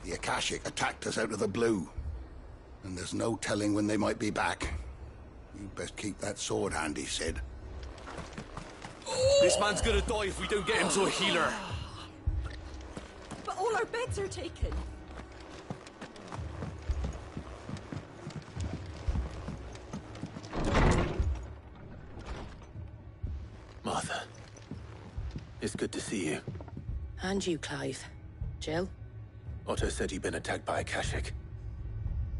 The Akashic attacked us out of the blue, and there's no telling when they might be back. You'd best keep that sword handy, Cid. This man's gonna die if we don't get him to a healer. But all our beds are taken. Martha, it's good to see you. And you, Clive. Jill? Otto said you'd been attacked by Akashic.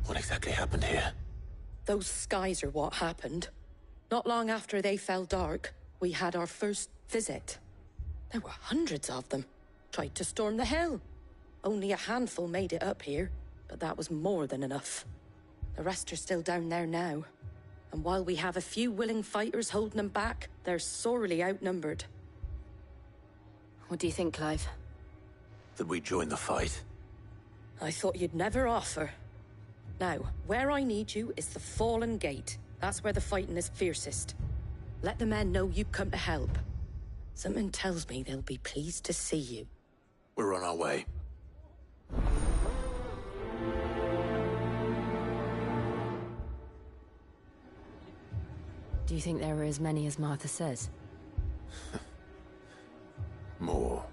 What exactly happened here? Those skies are what happened. Not long after they fell dark, we had our first visit. There were hundreds of them. Tried to storm the hill. Only a handful made it up here, but that was more than enough. The rest are still down there now. And while we have a few willing fighters holding them back, they're sorely outnumbered. What do you think, Clive? That we join the fight? I thought you'd never offer. Now, where I need you is the Fallen Gate. That's where the fighting is fiercest. Let the men know you've come to help. Something tells me they'll be pleased to see you. We're on our way. Do you think there are as many as Martha says? More.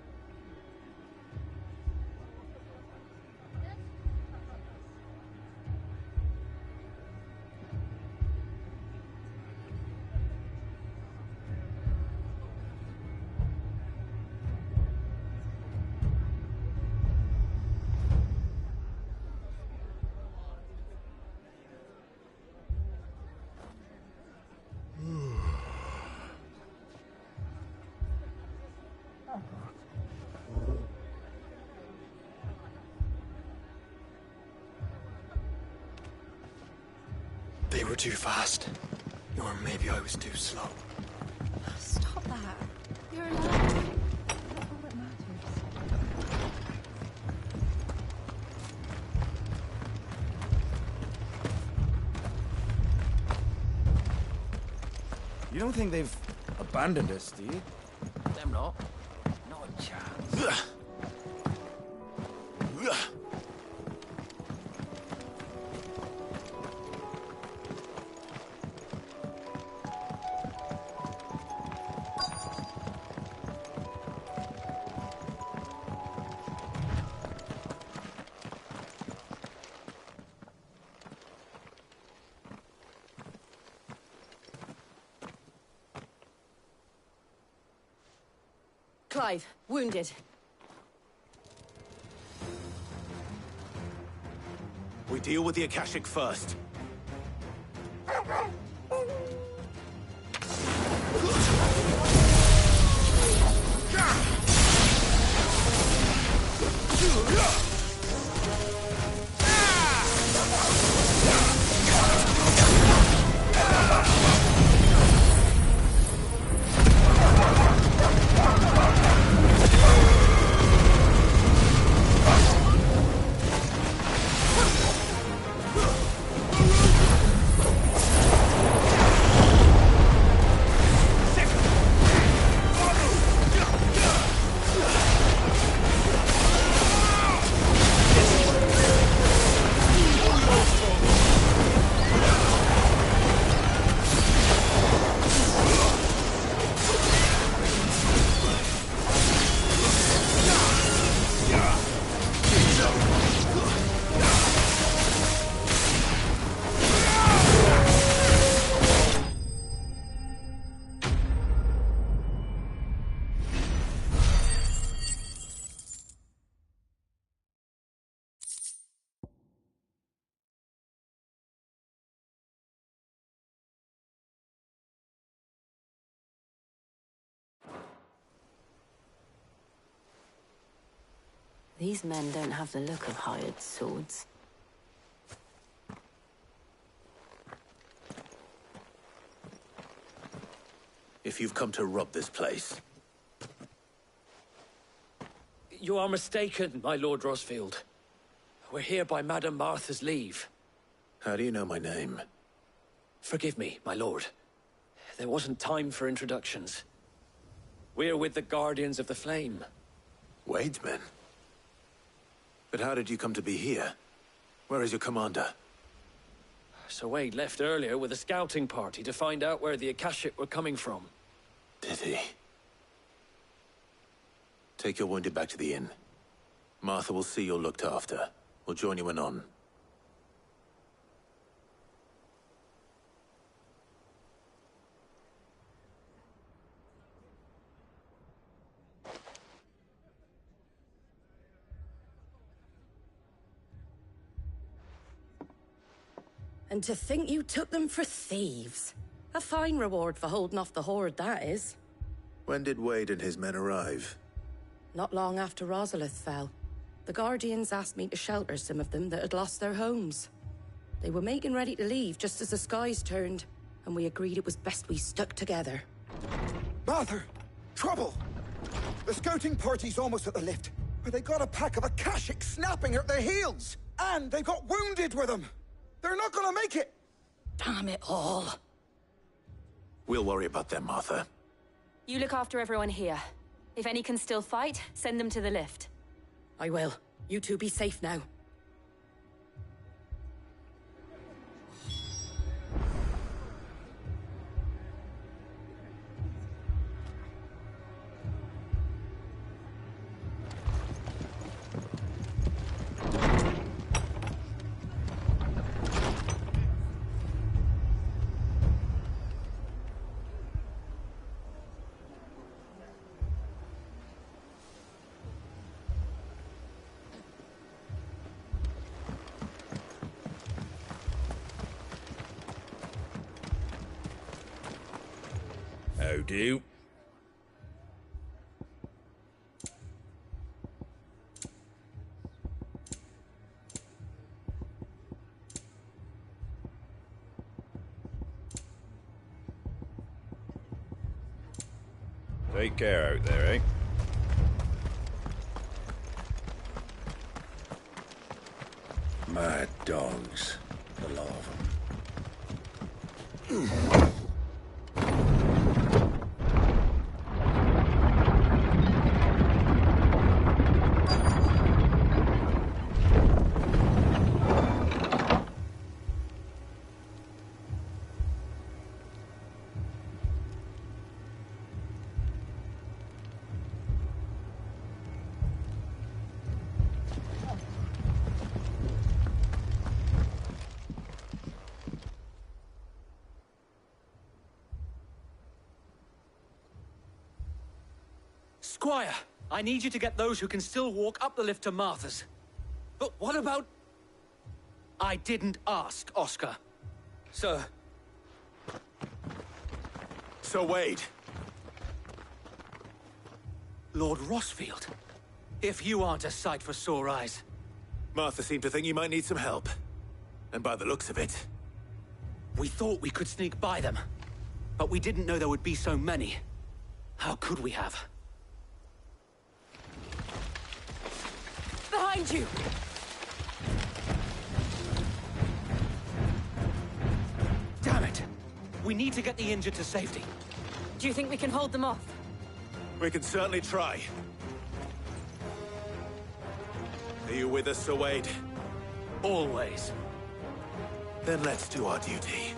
They were too fast. Or maybe I was too slow. Stop that. You're alive. That's all that matters. You don't think they've abandoned us, do you? Them not. Not a chance. Clive, wounded. We deal with the Akashic first. These men don't have the look of hired swords. If you've come to rob this place. You are mistaken, my Lord Rosfield. We're here by Madame Martha's leave. How do you know my name? Forgive me, my lord. There wasn't time for introductions. We're with the Guardians of the Flame. Wade's men? But how did you come to be here? Where is your commander? So Wade left earlier with a scouting party to find out where the Akashic were coming from. Did he? Take your wounded back to the inn. Martha will see you're looked after. We'll join you anon. And to think you took them for thieves. A fine reward for holding off the horde, that is. When did Wade and his men arrive? Not long after Rosalith fell. The Guardians asked me to shelter some of them that had lost their homes. They were making ready to leave just as the skies turned, and we agreed it was best we stuck together. Martha! Trouble! The scouting party's almost at the lift, but they got a pack of Akashic snapping at their heels! And they got wounded with them! They're not gonna make it! Damn it all. We'll worry about them, Martha. You look after everyone here. If any can still fight, send them to the lift. I will. You two be safe now. How do? Take care out there, eh? Mad dogs, the lot of them. Squire, I need you to get those who can still walk up the lift to Martha's. But what about... I didn't ask, Oscar. Sir. So Wade. Lord Rosfield. If you aren't a sight for sore eyes. Martha seemed to think you might need some help. And by the looks of it... We thought we could sneak by them. But we didn't know there would be so many. How could we have? Behind you! Damn it! We need to get the injured to safety. Do you think we can hold them off? We can certainly try. Are you with us, Sir Wade? Always. Then let's do our duty.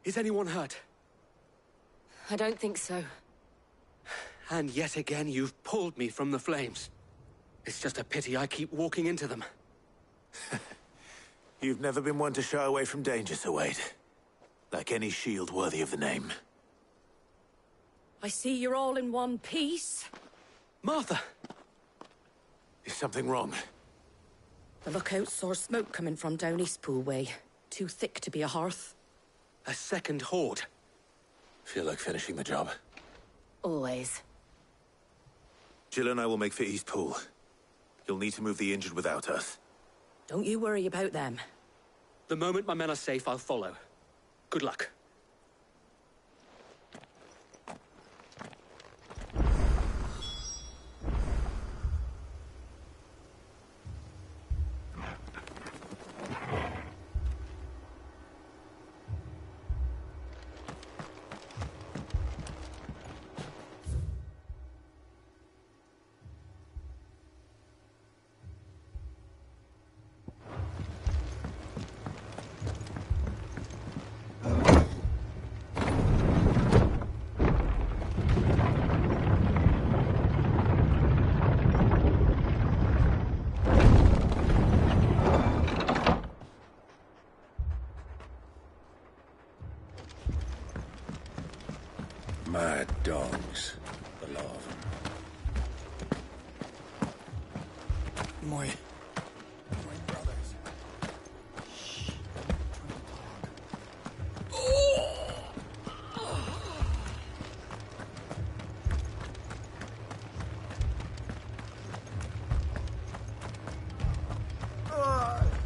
Is anyone hurt? I don't think so. And yet again, you've pulled me from the flames. It's just a pity I keep walking into them. You've never been one to shy away from danger, Sir Wade. Like any shield worthy of the name. I see you're all in one piece. Martha! Is something wrong? The lookout saw smoke coming from down Eastpool way. Too thick to be a hearth. A second horde. Feel like finishing the job? Always. Jill and I will make for Eastpool. You'll need to move the injured without us. Don't you worry about them. The moment my men are safe, I'll follow. Good luck. Mad dogs, the lot of them. My brothers.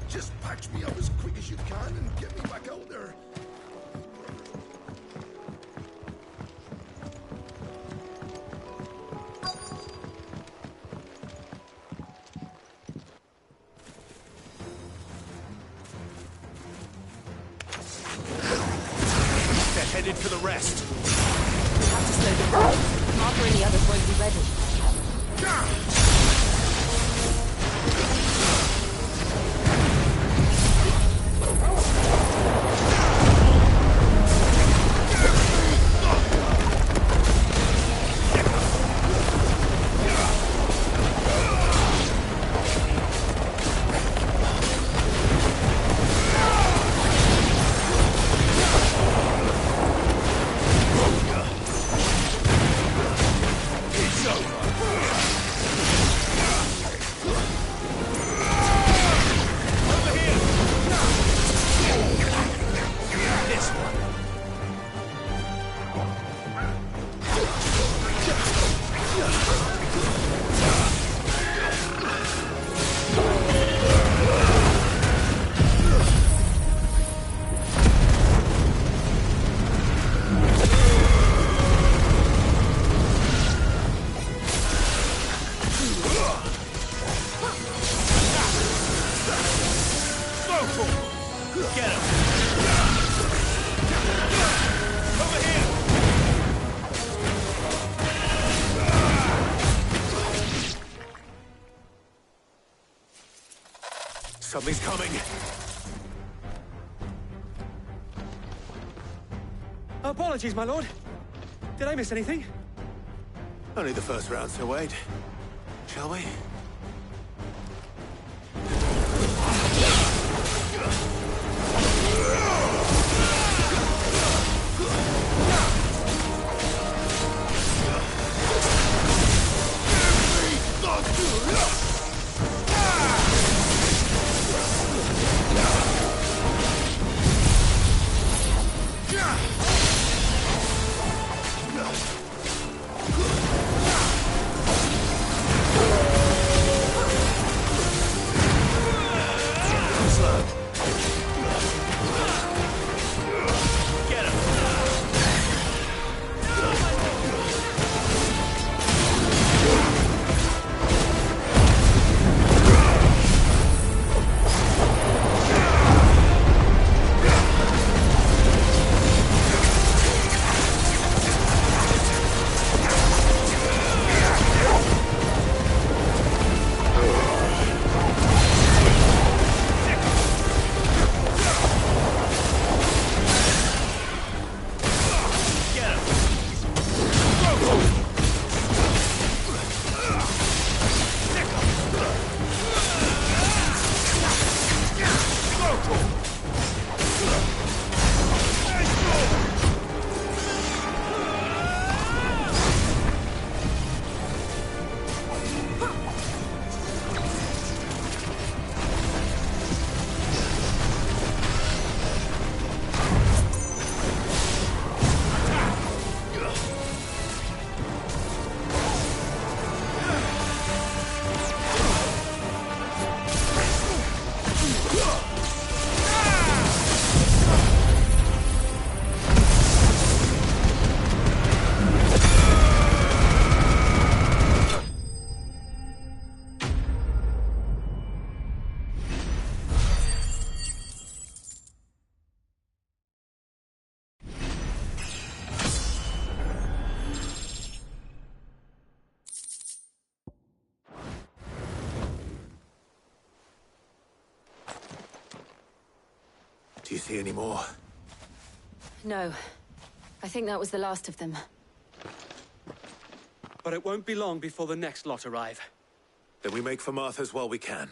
Just patch me up as quick as you can and get me back out there. They're headed for the rest. We have to slow them down. Martha and the others won't be ready. Something's coming! Apologies, my lord. Did I miss anything? Only the first round, Sir Wade. Shall we? Do you see any more? No. I think that was the last of them. But it won't be long before the next lot arrive. Then we make for Martha's while we can.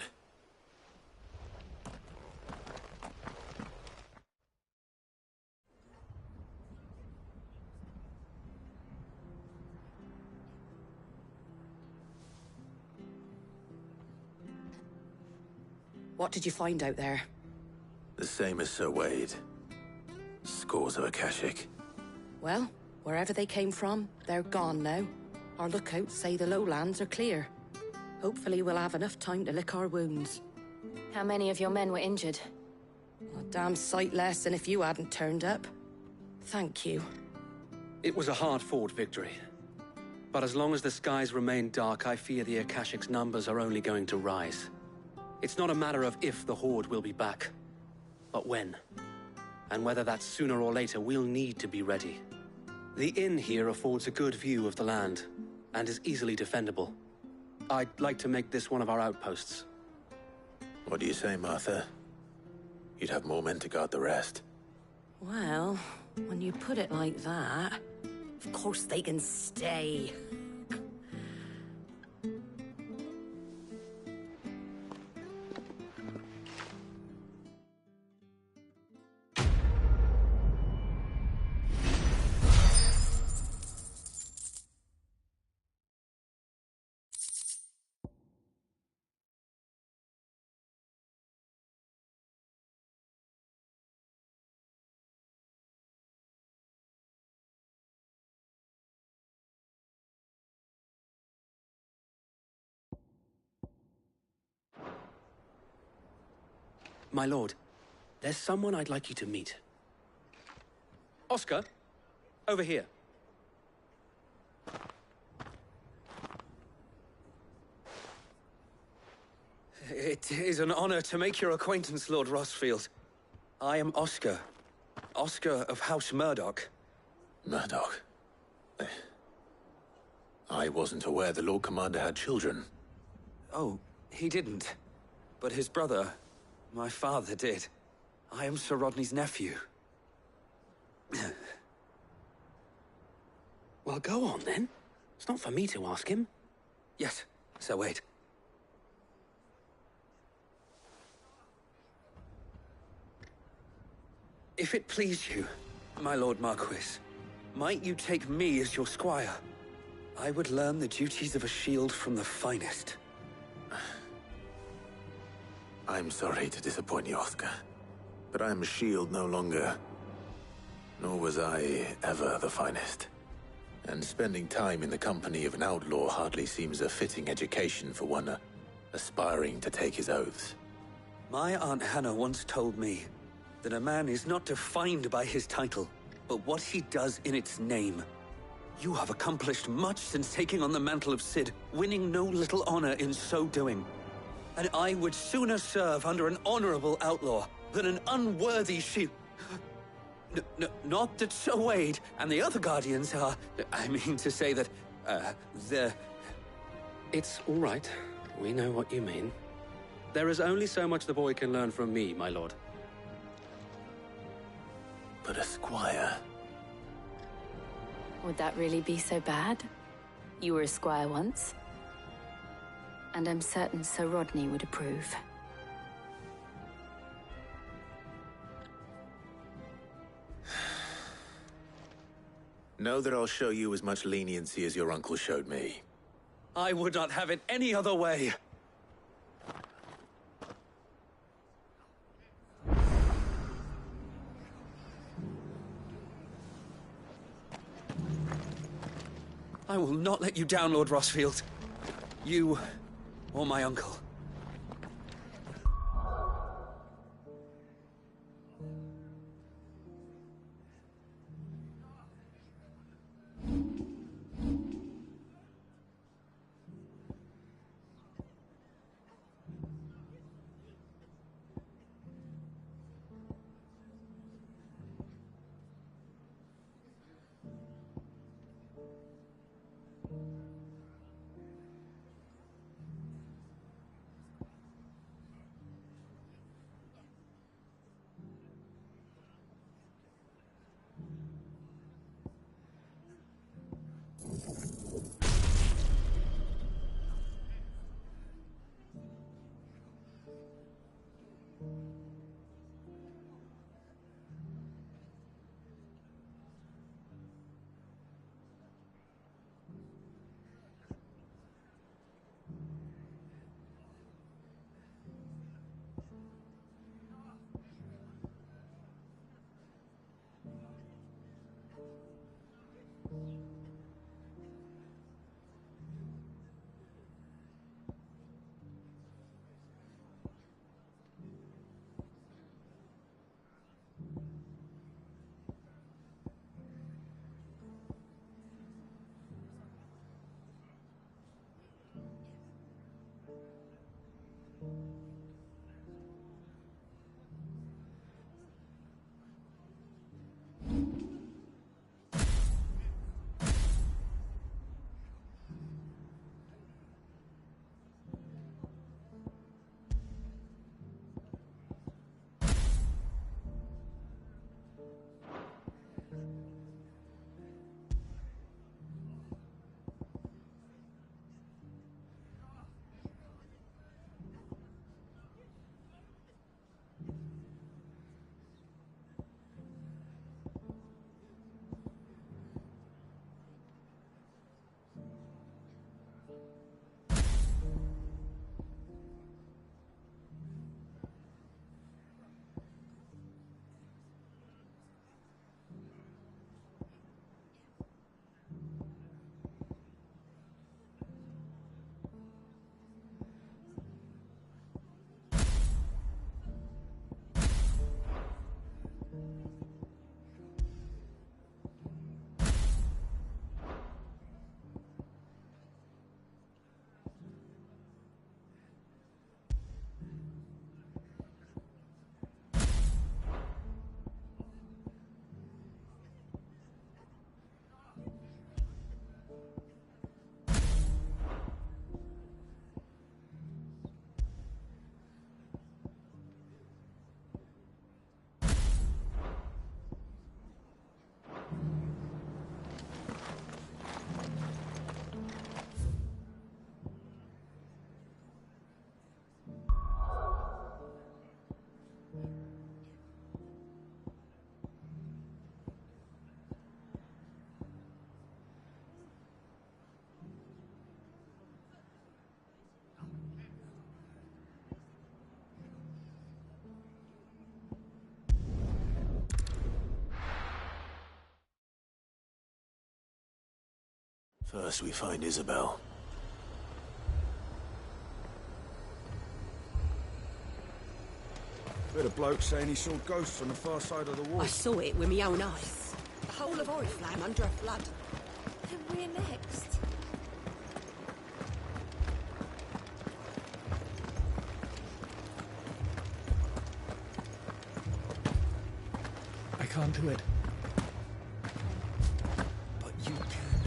What did you find out there? The same as Sir Wade. Scores of Akashic. Well, wherever they came from, they're gone now. Our lookouts say the lowlands are clear. Hopefully we'll have enough time to lick our wounds. How many of your men were injured? A damn sight less than if you hadn't turned up. Thank you. It was a hard-fought victory. But as long as the skies remain dark, I fear the Akashic's numbers are only going to rise. It's not a matter of if the Horde will be back, but when. And whether that's sooner or later, we'll need to be ready. The inn here affords a good view of the land, and is easily defendable. I'd like to make this one of our outposts. What do you say, Martha? You'd have more men to guard the rest. Well, when you put it like that, of course they can stay. My lord, there's someone I'd like you to meet. Oscar, over here. It is an honor to make your acquaintance, Lord Rosfield. I am Oscar. Oscar of House Murdoch. Murdoch? I wasn't aware the Lord Commander had children. Oh, he didn't. But his brother, My father did. I am Sir Rodney's nephew. Well, go on then. It's not for me to ask him. Yes, so wait. If it please you, my Lord Marquis, might you take me as your squire? I would learn the duties of a shield from the finest. I'm sorry to disappoint you, Oscar, but I am a shield no longer. Nor was I ever the finest. And spending time in the company of an outlaw hardly seems a fitting education for one aspiring to take his oaths. My Aunt Hannah once told me that a man is not defined by his title, but what he does in its name. You have accomplished much since taking on the mantle of Cid, winning no little honor in so doing. And I would sooner serve under an honorable outlaw than an unworthy shield. Not that Sir Wade and the other Guardians are... I mean to say that, they're... It's all right. We know what you mean. There is only so much the boy can learn from me, my lord. But a squire... Would that really be so bad? You were a squire once. And I'm certain Sir Rodney would approve. Know that I'll show you as much leniency as your uncle showed me. I would not have it any other way. I will not let you down, Lord Rosfield. You, or my uncle. First we find Isabel. Heard a bloke saying he saw ghosts on the far side of the wall. I saw it with my own eyes. The whole of Oriflamme under a flood. Then we're next. I can't do it. But you can.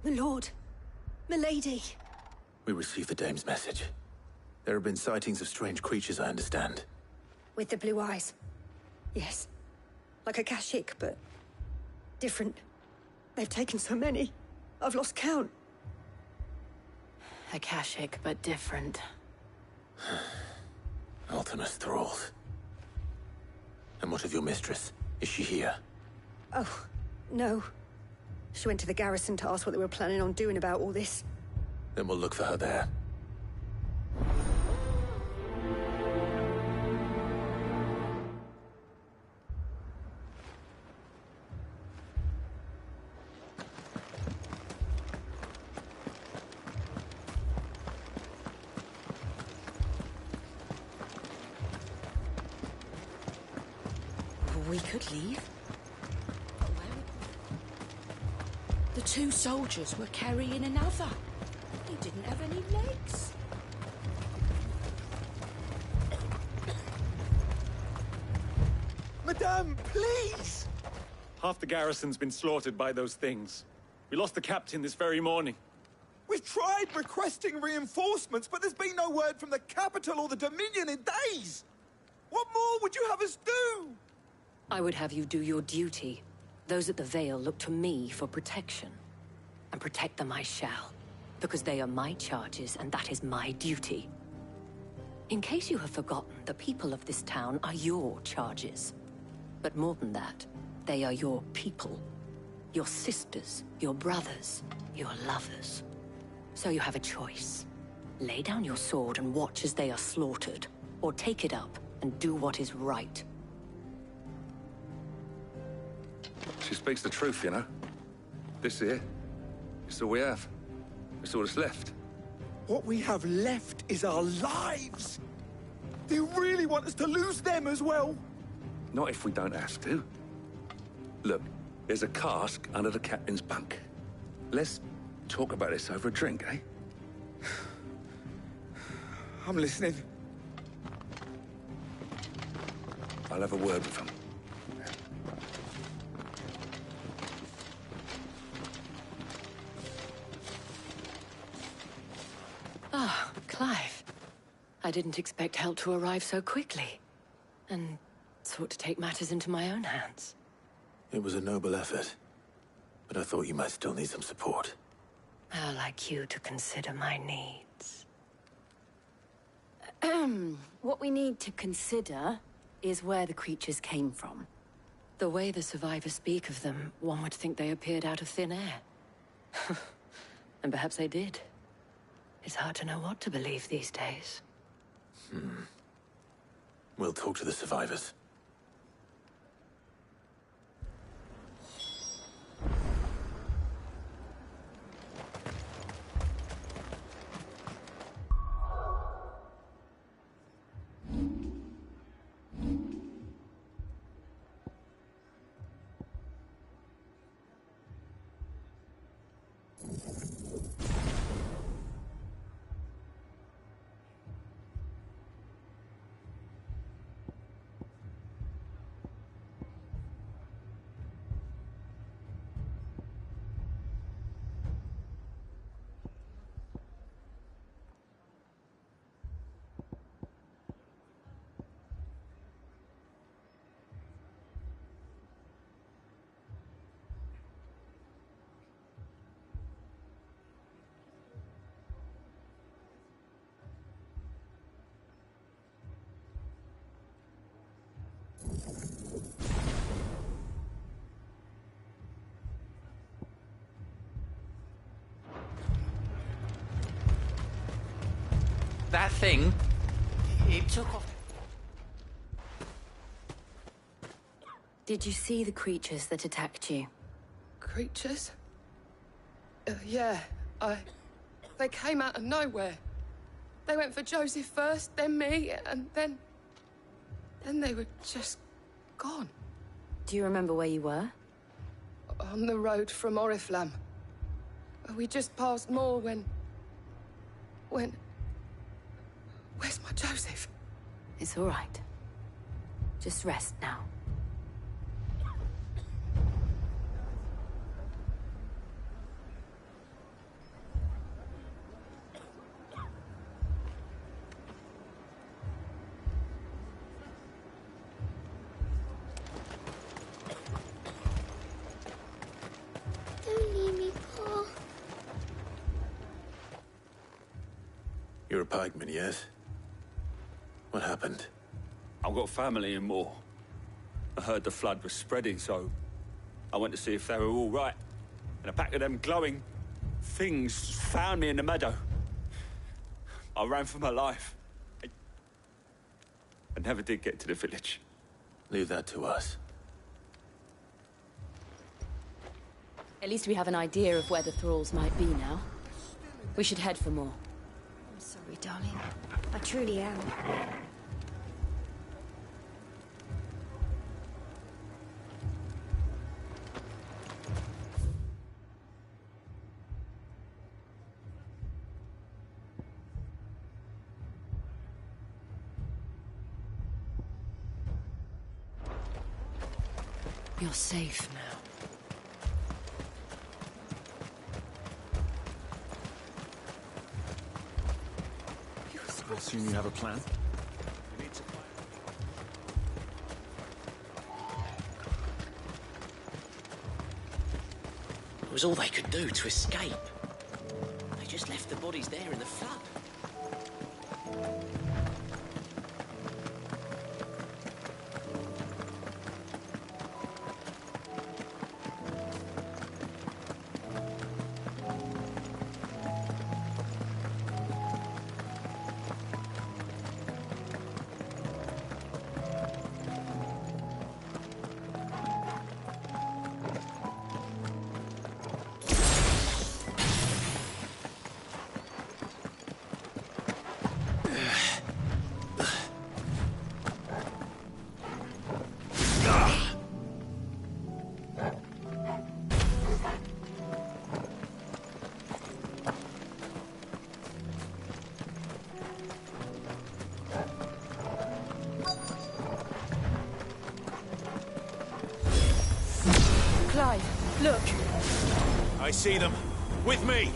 My lord. Milady. We received the dame's message. There have been sightings of strange creatures, I understand. With the blue eyes. Yes. Like a Kashik, but different. They've taken so many. I've lost count. Akashic, but different. Ultimus thralls. And what of your mistress? Is she here? Oh, no. She went to the garrison to ask what they were planning on doing about all this. Then we'll look for her there. We could leave. But where would... The two soldiers were carrying another. He didn't have any legs. Madame, please! Half the garrison's been slaughtered by those things. We lost the captain this very morning. We've tried requesting reinforcements, but there's been no word from the capital or the Dominion in days! What more would you have us do? I would have you do your duty. Those at the Vale look to me for protection. And protect them I shall. Because they are my charges, and that is my duty. In case you have forgotten, the people of this town are your charges. But more than that, they are your people. Your sisters, your brothers, your lovers. So you have a choice. Lay down your sword and watch as they are slaughtered, or take it up and do what is right. She speaks the truth, you know. This here, it's all we have. It's all that's left. What we have left is our lives! Do you really want us to lose them as well? Not if we don't have to. Look, there's a cask under the captain's bunk. Let's talk about this over a drink, eh? I'm listening. I'll have a word with him. Ah, Clive. I didn't expect help to arrive so quickly. And sought to take matters into my own hands. It was a noble effort. But I thought you might still need some support. How like you to consider my needs. What we need to consider is where the creatures came from. The way the survivors speak of them, one would think they appeared out of thin air. And perhaps they did. It's hard to know what to believe these days. We'll talk to the survivors. That thing, it took off. Did you see the creatures that attacked you? Creatures? Yeah, They came out of nowhere. They went for Joseph first, then me, and then they were just gone. Do you remember where you were? On the road from Oriflamme. We just passed Moor when... Where's my Joseph? It's all right. Just rest now. Don't leave me, Paul. You're a pikeman, yes? What happened? I've got family in Moor. I heard the flood was spreading, so I went to see if they were all right. And a pack of them glowing things found me in the meadow. I ran for my life. I never did get to the village. Leave that to us. At least we have an idea of where the thralls might be now. We should head for more. I'm sorry, darling. I truly am. You're safe now. I assume you have a plan? It was all they could do to escape. They just left the bodies there in the flood. Clive, look. I see them. With me!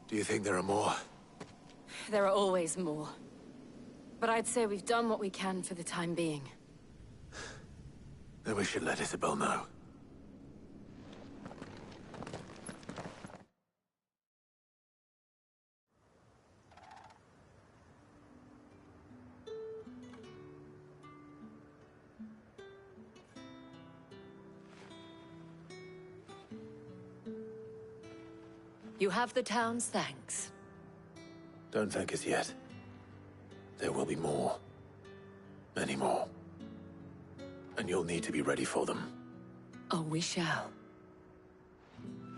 Do you think there are more? There are always more. But I'd say we've done what we can for the time being. Then we should let Isabel know. You have the town's thanks. Don't thank us yet. There will be more. Many more. And you'll need to be ready for them. Oh, we shall.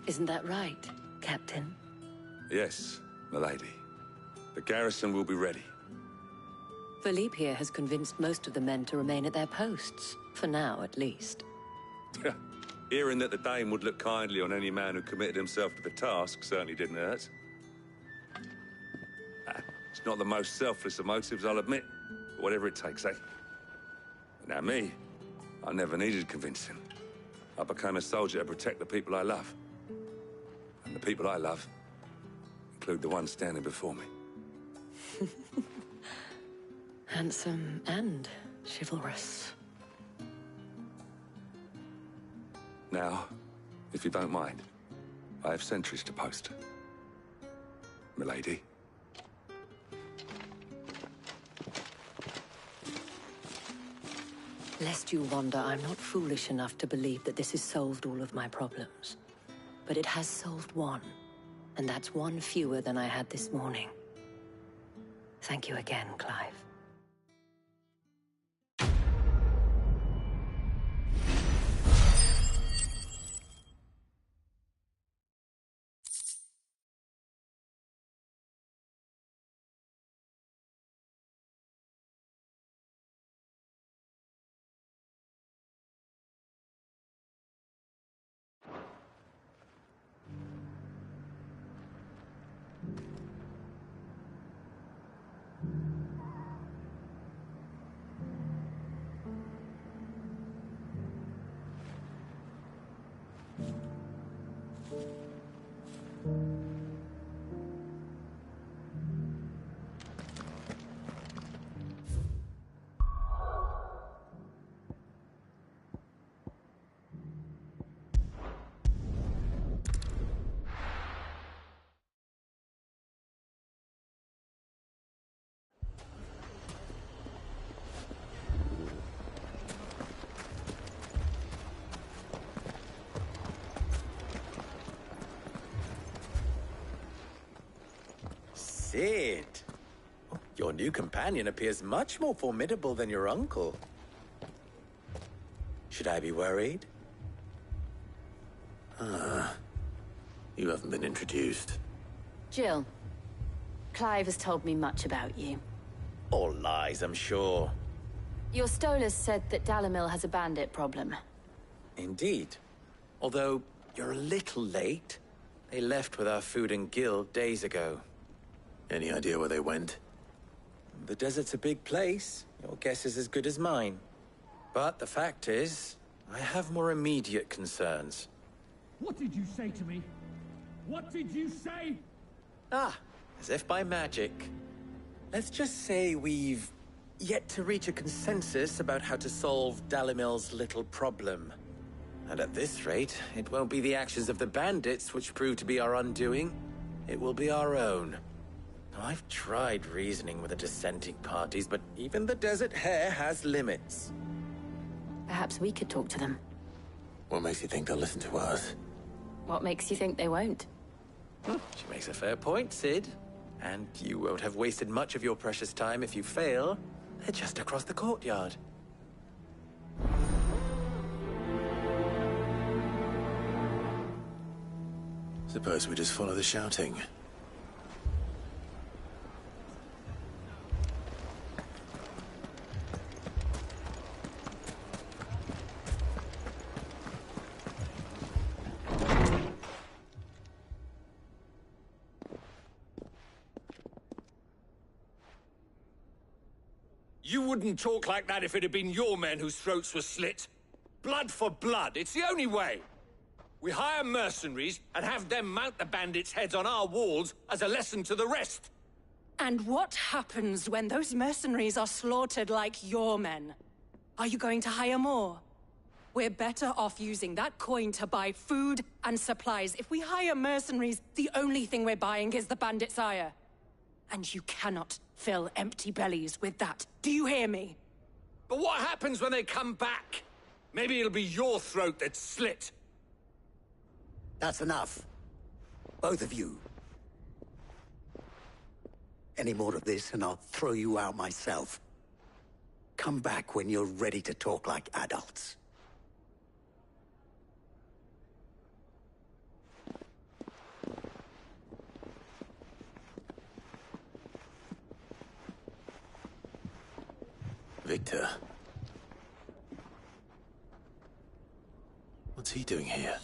Isn't that right, Captain? Yes, milady. The garrison will be ready. Philippe here has convinced most of the men to remain at their posts. For now, at least. Hearing that the Dame would look kindly on any man who committed himself to the task certainly didn't hurt. It's not the most selfless of motives, I'll admit. But whatever it takes, eh? Now me, I never needed convincing. I became a soldier to protect the people I love. And the people I love include the one standing before me. Handsome and chivalrous. Now, if you don't mind, I have sentries to post. Milady. Lest you wonder, I'm not foolish enough to believe that this has solved all of my problems. But it has solved one, and that's one fewer than I had this morning. Thank you again, Clive. Cid! Your new companion appears much more formidable than your uncle. Should I be worried? You haven't been introduced. Jill, Clive has told me much about you. All lies, I'm sure. Your Stolas said that Dalimil has a bandit problem. Indeed. Although, you're a little late. They left with our food and guild days ago. Any idea where they went? The desert's a big place. Your guess is as good as mine. But the fact is, I have more immediate concerns. What did you say to me? What did you say? Ah, as if by magic. Let's just say we've yet to reach a consensus about how to solve Dalimil's little problem. And at this rate, it won't be the actions of the bandits which prove to be our undoing. It will be our own. I've tried reasoning with the dissenting parties, but even the Desert Hare has limits. Perhaps we could talk to them. What makes you think they'll listen to us? What makes you think they won't? She makes a fair point, Cid. And you won't have wasted much of your precious time if you fail. They're just across the courtyard. Suppose we just follow the shouting. You wouldn't talk like that if it had been your men whose throats were slit. Blood for blood, it's the only way. We hire mercenaries and have them mount the bandits' heads on our walls as a lesson to the rest. And what happens when those mercenaries are slaughtered like your men? Are you going to hire more? We're better off using that coin to buy food and supplies. If we hire mercenaries, the only thing we're buying is the bandit's ire. And you cannot fill empty bellies with that. Do you hear me? But what happens when they come back? Maybe it'll be your throat that's slit. That's enough. Both of you. Any more of this and I'll throw you out myself. Come back when you're ready to talk like adults. Victor. What's he doing here?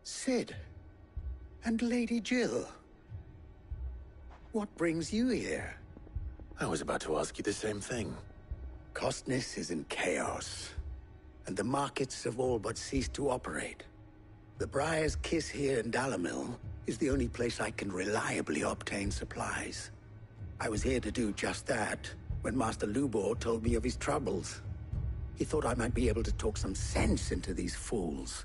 Cid. And Lady Jill. What brings you here? I was about to ask you the same thing. Costness is in chaos, and the markets have all but ceased to operate. The Briar's Kiss here in Dalimil is the only place I can reliably obtain supplies. I was here to do just that when Master Lubor told me of his troubles. He thought I might be able to talk some sense into these fools.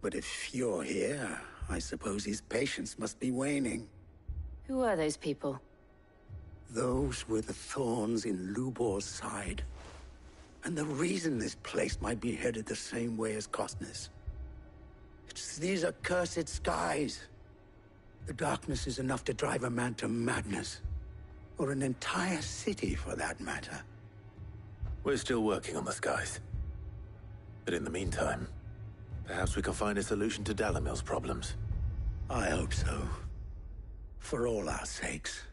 But if you're here, I suppose his patience must be waning. Who are those people? Those were the thorns in Lubor's side. And the reason this place might be headed the same way as Costness. It's these accursed skies. The darkness is enough to drive a man to madness. Or an entire city, for that matter. We're still working on the skies. But in the meantime, perhaps we can find a solution to Dalimil's problems. I hope so. For all our sakes.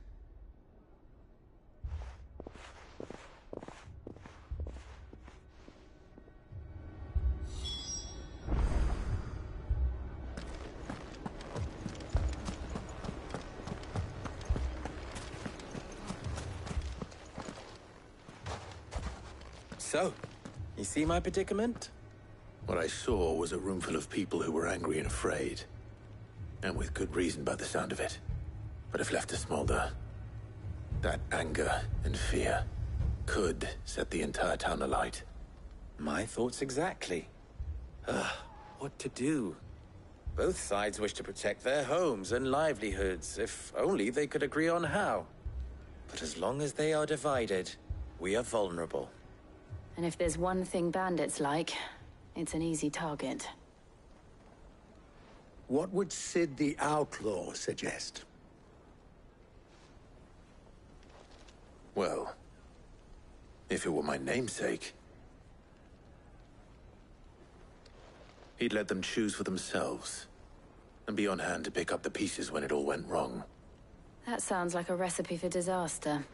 So, you see my predicament? What I saw was a room full of people who were angry and afraid. And with good reason by the sound of it. But if left to smolder, that anger and fear could set the entire town alight. My thoughts exactly. What to do? Both sides wish to protect their homes and livelihoods, if only they could agree on how. But as long as they are divided, we are vulnerable. And if there's one thing bandits like, it's an easy target. What would Cid the Outlaw suggest? Well, if it were my namesake, he'd let them choose for themselves, and be on hand to pick up the pieces when it all went wrong. That sounds like a recipe for disaster.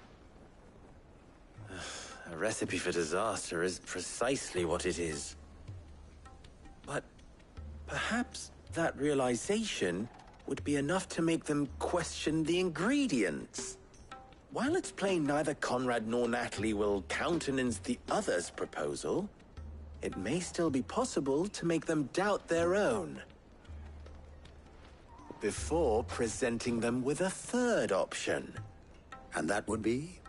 A recipe for disaster is precisely what it is. But perhaps that realization would be enough to make them question the ingredients. While it's plain neither Conrad nor Natalie will countenance the other's proposal, it may still be possible to make them doubt their own. Before presenting them with a third option. And that would be?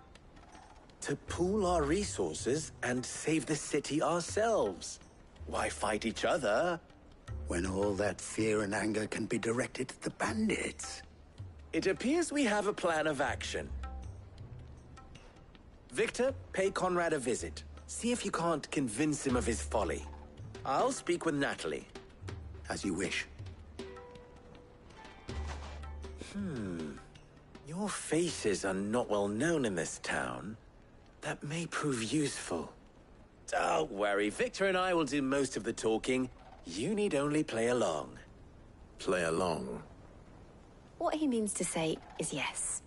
To pool our resources and save the city ourselves. Why fight each other? When all that fear and anger can be directed at the bandits. It appears we have a plan of action. Victor, pay Conrad a visit. See if you can't convince him of his folly. I'll speak with Natalie. As you wish. Your faces are not well known in this town. That may prove useful. Don't worry, Victor and I will do most of the talking. You need only play along. Play along? What he means to say is yes.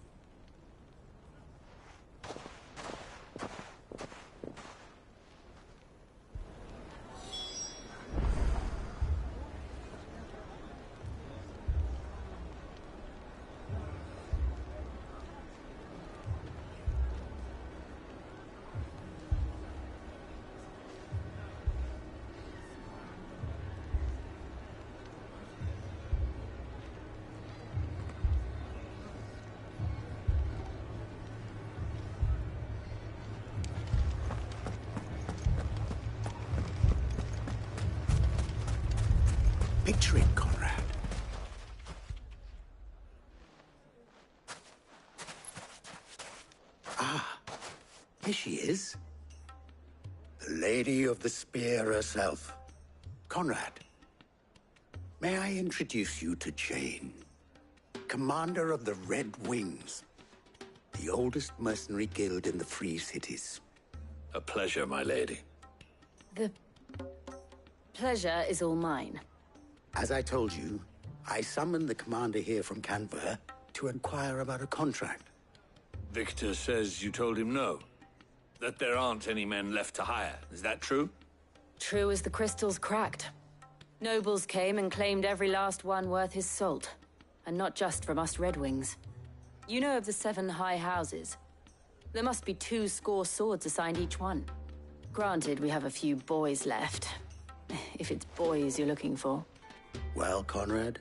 Here she is. The Lady of the Spear herself. Conrad. May I introduce you to Jane, commander of the Red Wings, the oldest mercenary guild in the Free Cities. A pleasure, my lady. The pleasure is all mine. As I told you, I summoned the commander here from Canver to inquire about a contract. Victor says you told him no. That there aren't any men left to hire. Is that true? True as the crystals cracked. Nobles came and claimed every last one worth his salt. And not just from us Red Wings. You know of the 7 high houses. There must be 2 swords assigned each one. Granted, we have a few boys left. If it's boys you're looking for. Well, Conrad,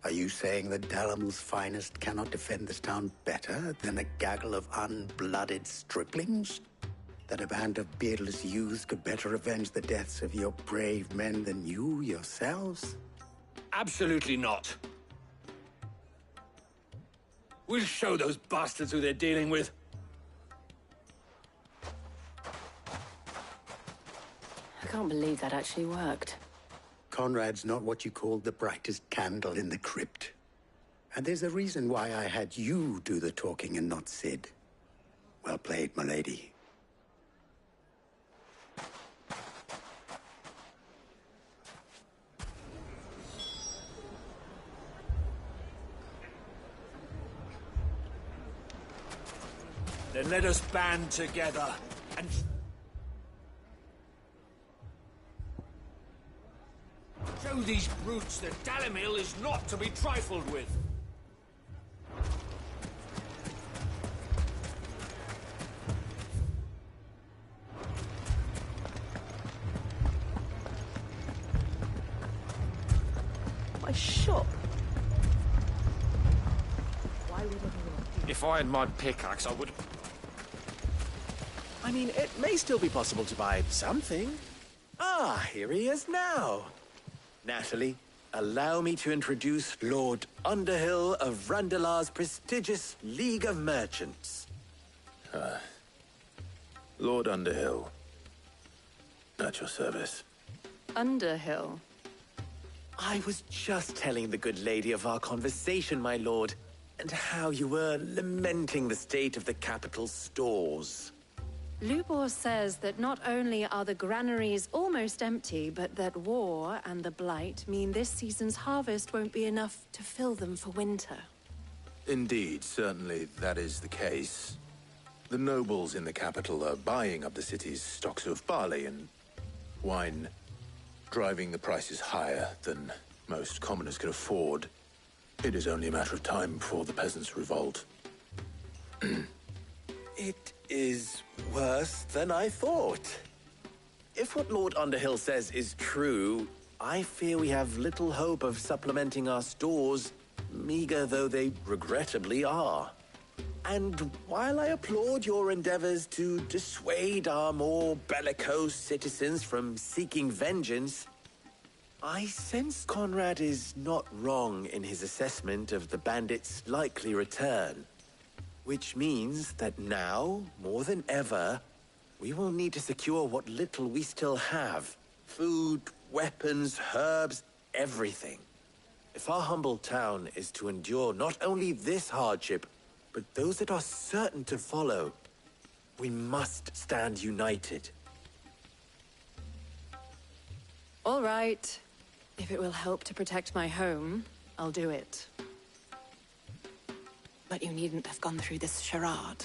are you saying that Dalimil's finest cannot defend this town better than a gaggle of unblooded striplings? That a band of beardless youths could better avenge the deaths of your brave men than you yourselves? Absolutely not. We'll show those bastards who they're dealing with. I can't believe that actually worked. Conrad's not what you called the brightest candle in the crypt. And there's a reason why I had you do the talking and not Sid. Well played, my lady. Then let us band together and... show these brutes that Dalimil is not to be trifled with. My shop? Why would anyone... If I had my pickaxe, I would... I mean, it may still be possible to buy something. Ah, here he is now. Natalie, allow me to introduce Lord Underhill of Randalar's prestigious League of Merchants. Lord Underhill. At your service. Underhill? I was just telling the good lady of our conversation, my lord, and how you were lamenting the state of the capital's stores. Lubor says that not only are the granaries almost empty, but that war and the Blight mean this season's harvest won't be enough to fill them for winter. Indeed, certainly that is the case. The nobles in the capital are buying up the city's stocks of barley and wine, driving the prices higher than most commoners can afford. It is only a matter of time before the peasants revolt. It is worse than I thought. If what Lord Underhill says is true, I fear we have little hope of supplementing our stores, meager though they regrettably are. And while I applaud your endeavors to dissuade our more bellicose citizens from seeking vengeance, I sense Conrad is not wrong in his assessment of the bandits' likely return. Which means that now, more than ever, we will need to secure what little we still have. Food, weapons, herbs, everything. If our humble town is to endure not only this hardship, but those that are certain to follow, we must stand united. All right. If it will help to protect my home, I'll do it. But you needn't have gone through this charade.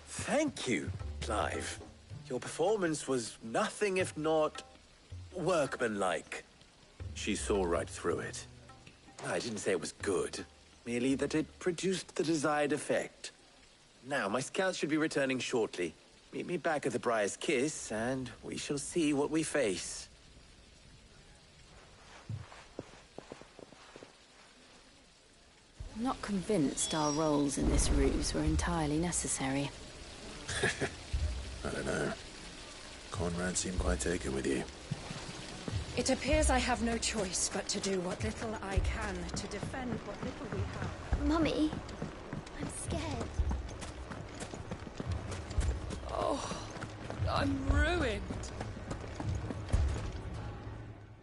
Thank you, Clive. Your performance was nothing if not workmanlike. She saw right through it. I didn't say it was good, merely that it produced the desired effect. Now, my scouts should be returning shortly. Meet me back at the Briar's Kiss, and we shall see what we face. I'm not convinced our roles in this ruse were entirely necessary. I don't know. Conrad seemed quite taken with you. It appears I have no choice but to do what little I can to defend what little we have. Mummy, I'm scared. Oh, I'm ruined.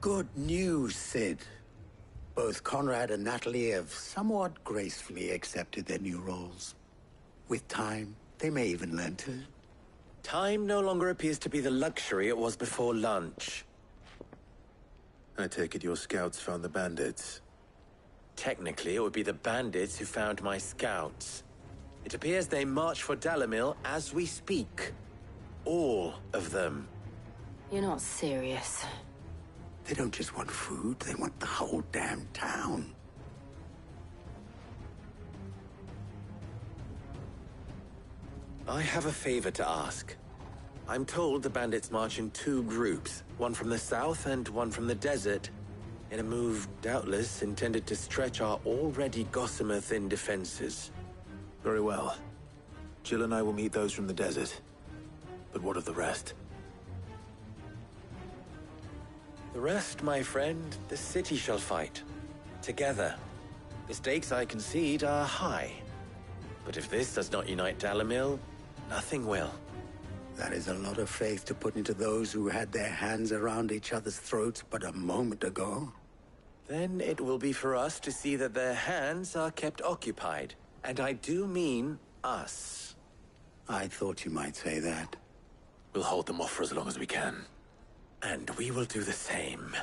Good news, Sid. Both Conrad and Natalie have somewhat gracefully accepted their new roles. With time, they may even learn to... Time no longer appears to be the luxury it was before lunch. I take it your scouts found the bandits. Technically, it would be the bandits who found my scouts. It appears they march for Dalimil as we speak. All of them. You're not serious. They don't just want food, they want the whole damn town. I have a favor to ask. I'm told the bandits march in two groups, one from the south and one from the desert, in a move doubtless intended to stretch our already gossamer-thin defenses. Very well. Jill and I will meet those from the desert. But what of the rest? The rest, my friend, the city shall fight. Together. The stakes, I concede, are high. But if this does not unite Dalimil, nothing will. That is a lot of faith to put into those who had their hands around each other's throats but a moment ago. Then it will be for us to see that their hands are kept occupied. And I do mean us. I thought you might say that. We'll hold them off for as long as we can. And we will do the same.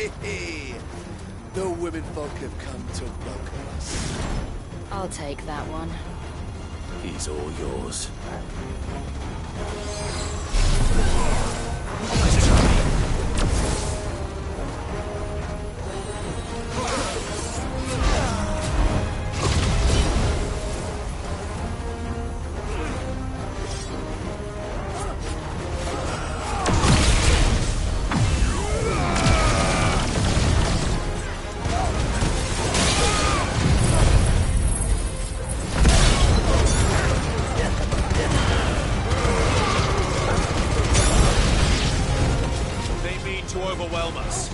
The women folk have come to welcome us. I'll take that one. He's all yours. Overwhelm us.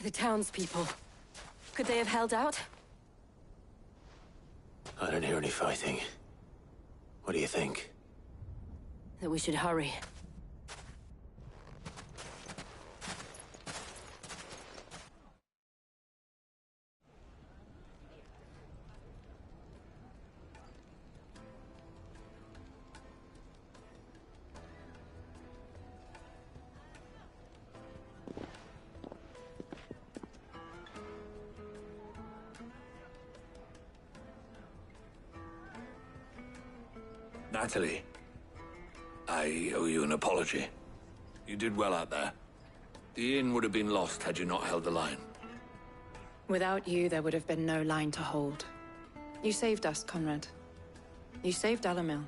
The townspeople. Could they have held out? I don't hear any fighting. What do you think? That we should hurry. Natalie, I owe you an apology. You did well out there. The inn would have been lost had you not held the line. Without you, there would have been no line to hold. You saved us, Conrad. You saved Dalimil.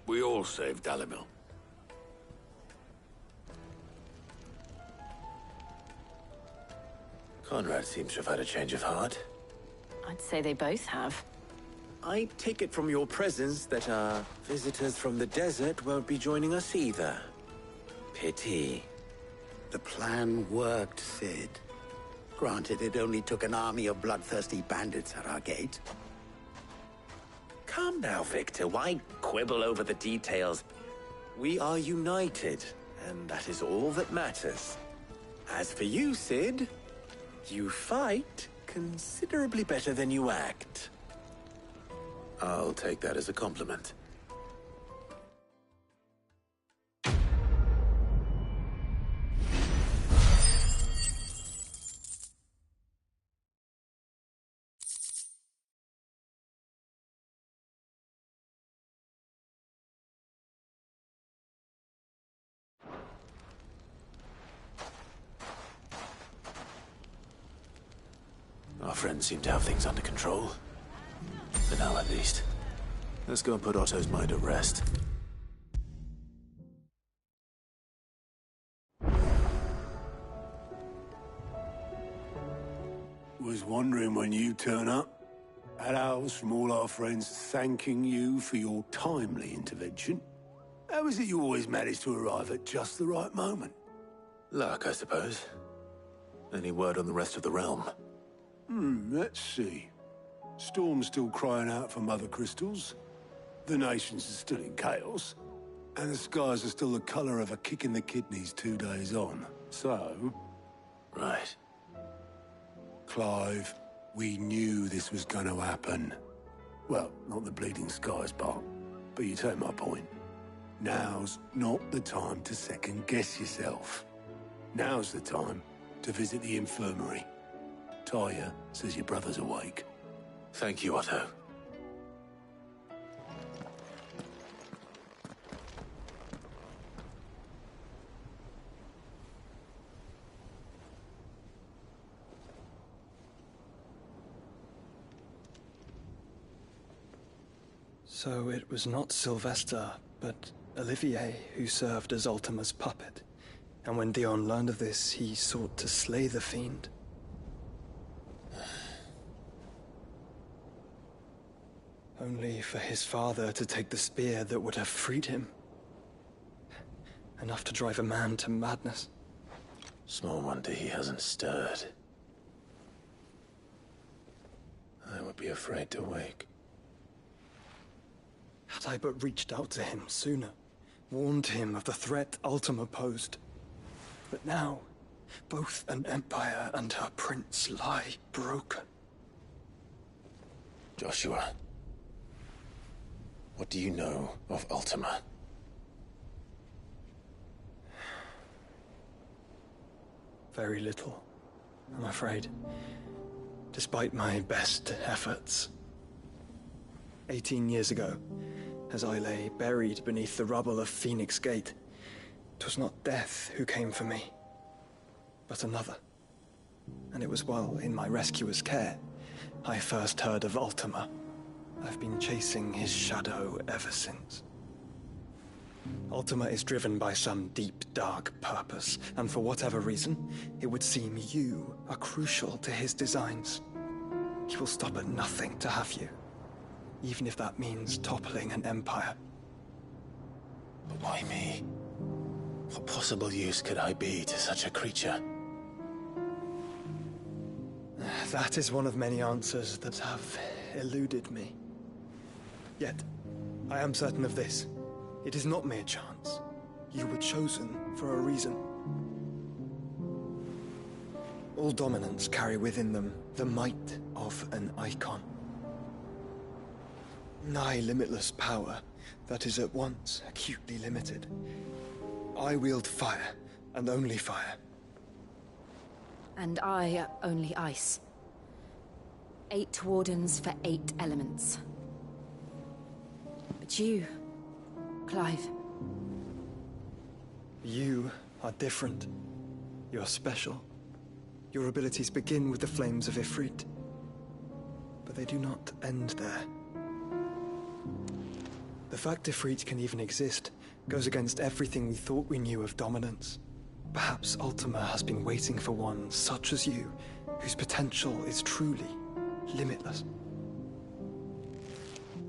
We all saved Dalimil. Conrad seems to have had a change of heart. I'd say they both have. I take it from your presence that our visitors from the desert won't be joining us either. Pity. The plan worked, Cid. Granted, it only took an army of bloodthirsty bandits at our gate. Come now, Victor. Why quibble over the details? We are united, And that is all that matters. As for you, Cid, you fight considerably better than you act. I'll take that as a compliment. Our friends seem to have things under control. For now, at least. Let's go and put Otto's mind at rest. Was wondering when you turn up. Had owls from all our friends thanking you for your timely intervention. How is it you always manage to arrive at just the right moment? Luck, I suppose. Any word on the rest of the realm? Let's see. Storm's still crying out for Mother Crystals. The nations are still in chaos. And the skies are still the color of a kick in the kidneys 2 days on. So... Right. Clive, we knew this was going to happen. Well, not the bleeding skies part, but you take my point. Now's not the time to second-guess yourself. Now's the time to visit the infirmary. Talia says your brother's awake. Thank you, Otto. So it was not Sylvester, but Olivier who served as Ultima's puppet. And when Dion learned of this, he sought to slay the fiend. Only for his father to take the spear that would have freed him. Enough to drive a man to madness. Small wonder he hasn't stirred. I would be afraid to wake. Had I but reached out to him sooner, warned him of the threat Ultima posed. But now, both an empire and her prince lie broken. Joshua, what do you know of Ultima? Very little, I'm afraid. Despite my best efforts. 18 years ago, as I lay buried beneath the rubble of Phoenix Gate, 'twas not death who came for me, but another. And it was while in my rescuer's care, I first heard of Ultima. I've been chasing his shadow ever since. Ultima is driven by some deep, dark purpose, and for whatever reason, it would seem you are crucial to his designs. He will stop at nothing to have you, even if that means toppling an empire. But why me? What possible use could I be to such a creature? That is one of many answers that have eluded me. Yet, I am certain of this. It is not mere chance. You were chosen for a reason. All dominants carry within them the might of an icon. Nigh limitless power that is at once acutely limited. I wield fire, and only fire. And I only ice. 8 wardens for 8 elements. But you, Clive. You are different. You're special. Your abilities begin with the flames of Ifrit. But they do not end there. The fact Ifrit can even exist goes against everything we thought we knew of dominance. Perhaps Ultima has been waiting for one such as you, whose potential is truly limitless.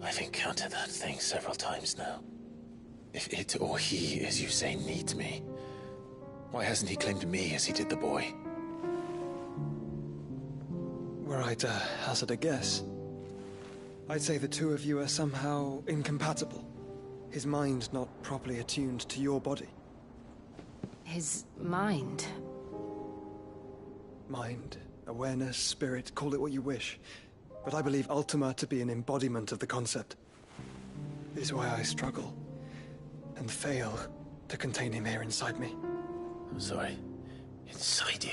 I've encountered that thing several times now. If it or he, as you say, needs me, why hasn't he claimed me as he did the boy? Were I to hazard a guess, I'd say the two of you are somehow incompatible. His mind not properly attuned to your body. His mind. Mind, awareness, spirit, call it what you wish. But I believe Ultima to be an embodiment of the concept. This is why I struggle and fail to contain him here inside me. I'm sorry. Inside you?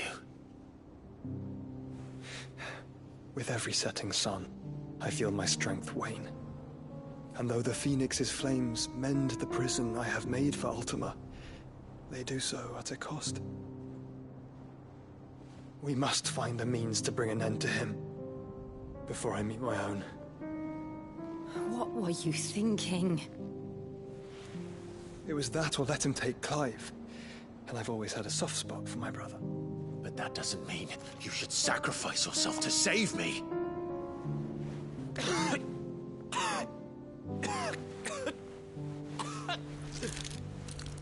With every setting sun, I feel my strength wane. And though the Phoenix's flames mend the prison I have made for Ultima, they do so at a cost. We must find a means to bring an end to him before I meet my own. What were you thinking? It was that or let him take Clive. And I've always had a soft spot for my brother. But that doesn't mean you should sacrifice yourself to save me.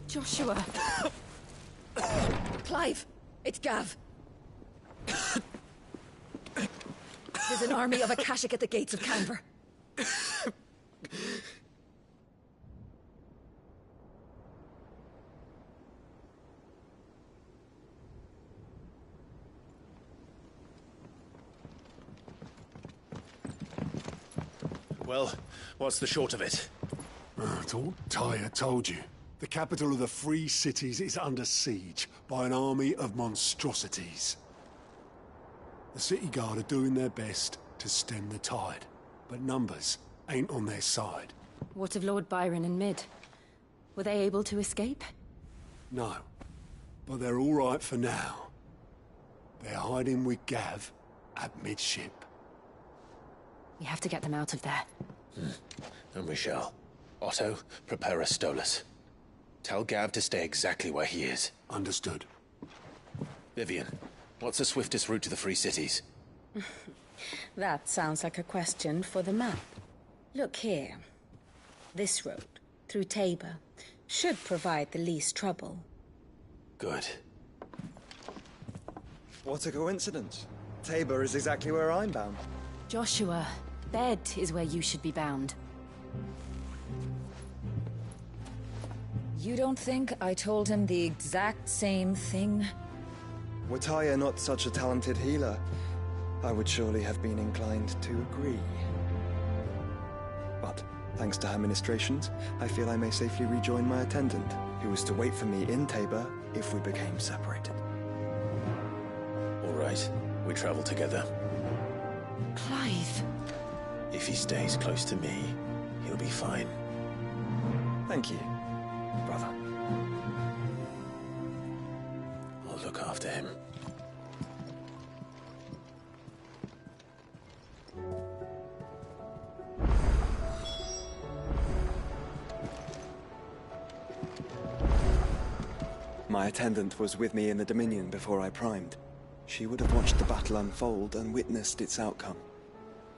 Joshua. Clive, it's Gav. There's an army of Akashic at the gates of Canver. Well, what's the short of it? It's all Tyr told you. The capital of the Free Cities is under siege by an army of monstrosities. The city guard are doing their best to stem the tide, but numbers ain't on their side. What of Lord Byron and Mid? Were they able to escape? No, but they're all right for now. They're hiding with Gav at midship. We have to get them out of there. And we shall. Otto, prepare a Stolas. Tell Gav to stay exactly where he is. Understood. Vivian, what's the swiftest route to the Free Cities? That sounds like a question for the map. Look here. This road, through Tabor, should provide the least trouble. Good. What a coincidence. Tabor is exactly where I'm bound. Joshua, Bed is where you should be bound. You don't think I told him the exact same thing? Were Tyr not such a talented healer, I would surely have been inclined to agree. But, thanks to her ministrations, I feel I may safely rejoin my attendant, who was to wait for me in Tabor if we became separated. All right, we travel together. Clive. If he stays close to me, he'll be fine. Thank you, brother. I'll look after him. My attendant was with me in the Dominion before I primed. She would have watched the battle unfold and witnessed its outcome.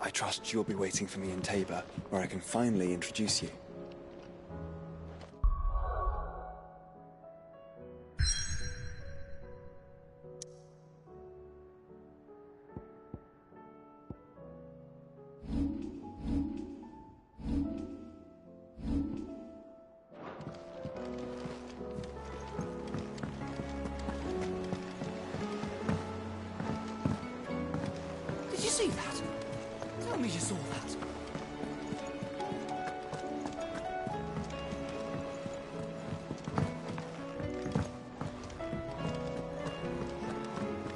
I trust you'll be waiting for me in Tabor, where I can finally introduce you. Did you see that? Tell me you saw that.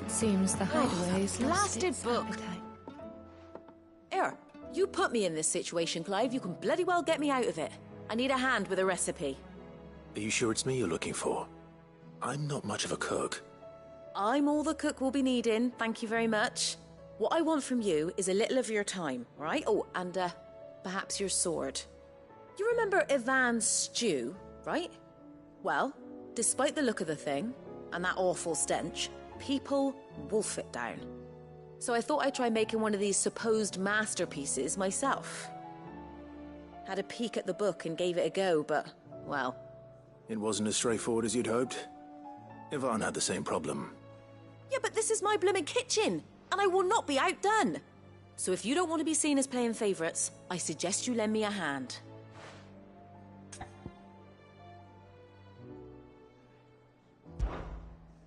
Seems the hideaway's lost Blasted its book. appetite. Here, you put me in this situation, Clive. You can bloody well get me out of it. I need a hand with a recipe. Are you sure it's me you're looking for? I'm not much of a cook. I'm all the cook will be needing, thank you very much. What I want from you is a little of your time, right? Oh, and perhaps your sword. You remember Ivan's stew, right? Well, despite the look of the thing, and that awful stench, people wolf it down. So I thought I'd try making one of these supposed masterpieces myself. Had a peek at the book and gave it a go, but, well... It wasn't as straightforward as you'd hoped. Ivan had the same problem. Yeah, but this is my blimmin' kitchen, and I will not be outdone. So if you don't want to be seen as playing favourites, I suggest you lend me a hand.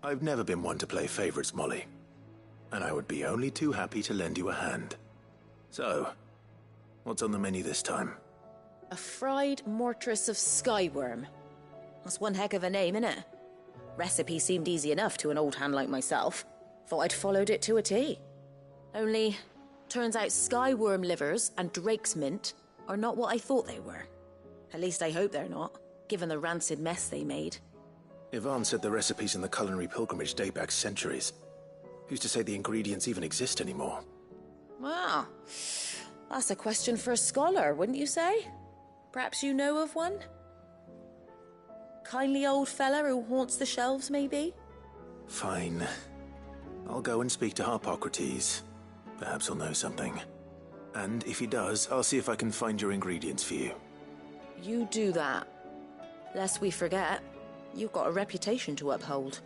I've never been one to play favorites, Molly. And I would be only too happy to lend you a hand. So, what's on the menu this time? A fried mortress of skyworm. That's one heck of a name, innit? Recipe seemed easy enough to an old hand like myself. Thought I'd followed it to a T. Only, turns out skyworm livers and drake's mint are not what I thought they were. At least I hope they're not, given the rancid mess they made. Yvonne said the recipes in the culinary pilgrimage date back centuries. Who's to say the ingredients even exist anymore? Well, that's a question for a scholar, wouldn't you say? Perhaps you know of one? Kindly old fella who haunts the shelves, maybe? Fine. I'll go and speak to Harpocrates. Perhaps he'll know something. And if he does, I'll see if I can find your ingredients for you. You do that. Lest we forget, you've got a reputation to uphold.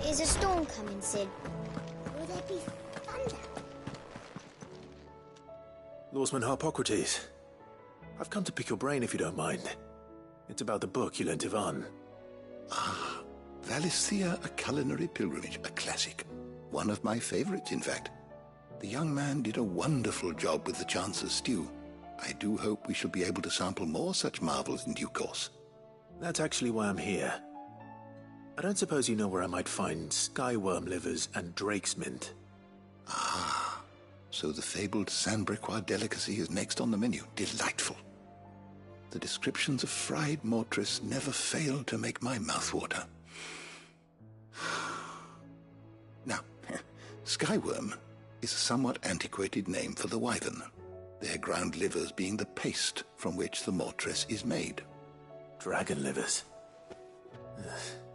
Is a storm coming, Sid? Will there be thunder? Lawsman Harpocrates. I've come to pick your brain if you don't mind. It's about the book you lent Yvonne. Ah, Valisthea, A Culinary Pilgrimage, a classic. One of my favorites, in fact. The young man did a wonderful job with the Chance's stew. I do hope we shall be able to sample more such marvels in due course. That's actually why I'm here. I don't suppose you know where I might find skyworm livers and drake's mint. Ah, so the fabled Sanbriquois delicacy is next on the menu. Delightful. The descriptions of fried mortress never fail to make my mouth water. Now, skyworm is a somewhat antiquated name for the wyvern, their ground livers being the paste from which the mortress is made. Dragon livers.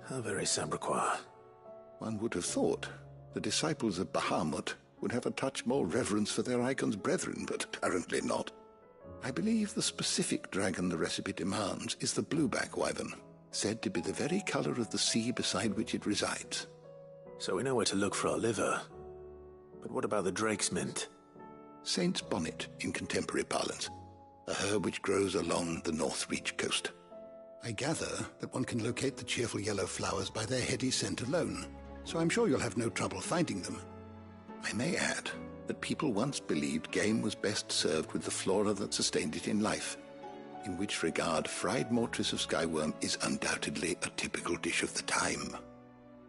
How very Sanbriquois. One would have thought the disciples of Bahamut would have a touch more reverence for their icon's brethren, but apparently not. I believe the specific dragon the recipe demands is the blueback wyvern, said to be the very color of the sea beside which it resides. So we know where to look for our liver. But what about the drake's mint? Saint's bonnet in contemporary parlance, a herb which grows along the North Reach coast. I gather that one can locate the cheerful yellow flowers by their heady scent alone, so I'm sure you'll have no trouble finding them. I may add that people once believed game was best served with the flora that sustained it in life, in which regard fried mortress of skyworm is undoubtedly a typical dish of the time.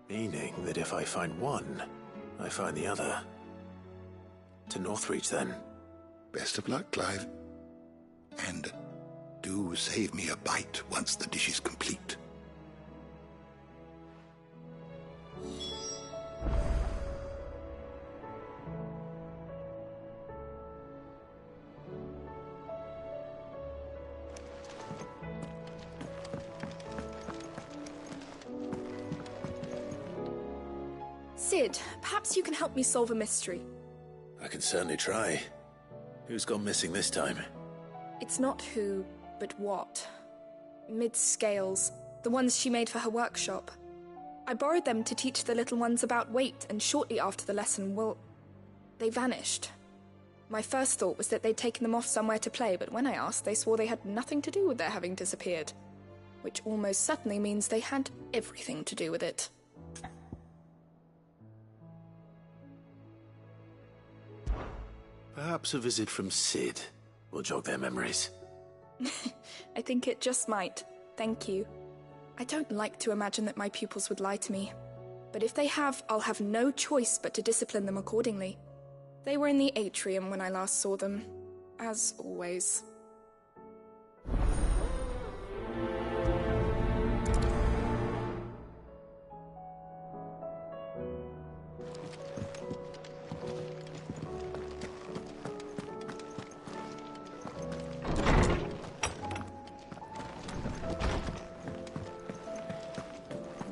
Meaning that if I find one, I find the other. To Northreach, then. Best of luck, Clive. And do save me a bite once the dish is complete. Sid, perhaps you can help me solve a mystery. I can certainly try. Who's gone missing this time? It's not who, but what. Mid-scales, the ones she made for her workshop. I borrowed them to teach the little ones about weight, and shortly after the lesson, well, they vanished. My first thought was that they'd taken them off somewhere to play, but when I asked, they swore they had nothing to do with their having disappeared. Which almost certainly means they had everything to do with it. Perhaps a visit from Sid will jog their memories. I think it just might. Thank you. I don't like to imagine that my pupils would lie to me. But if they have, I'll have no choice but to discipline them accordingly. They were in the atrium when I last saw them. As always.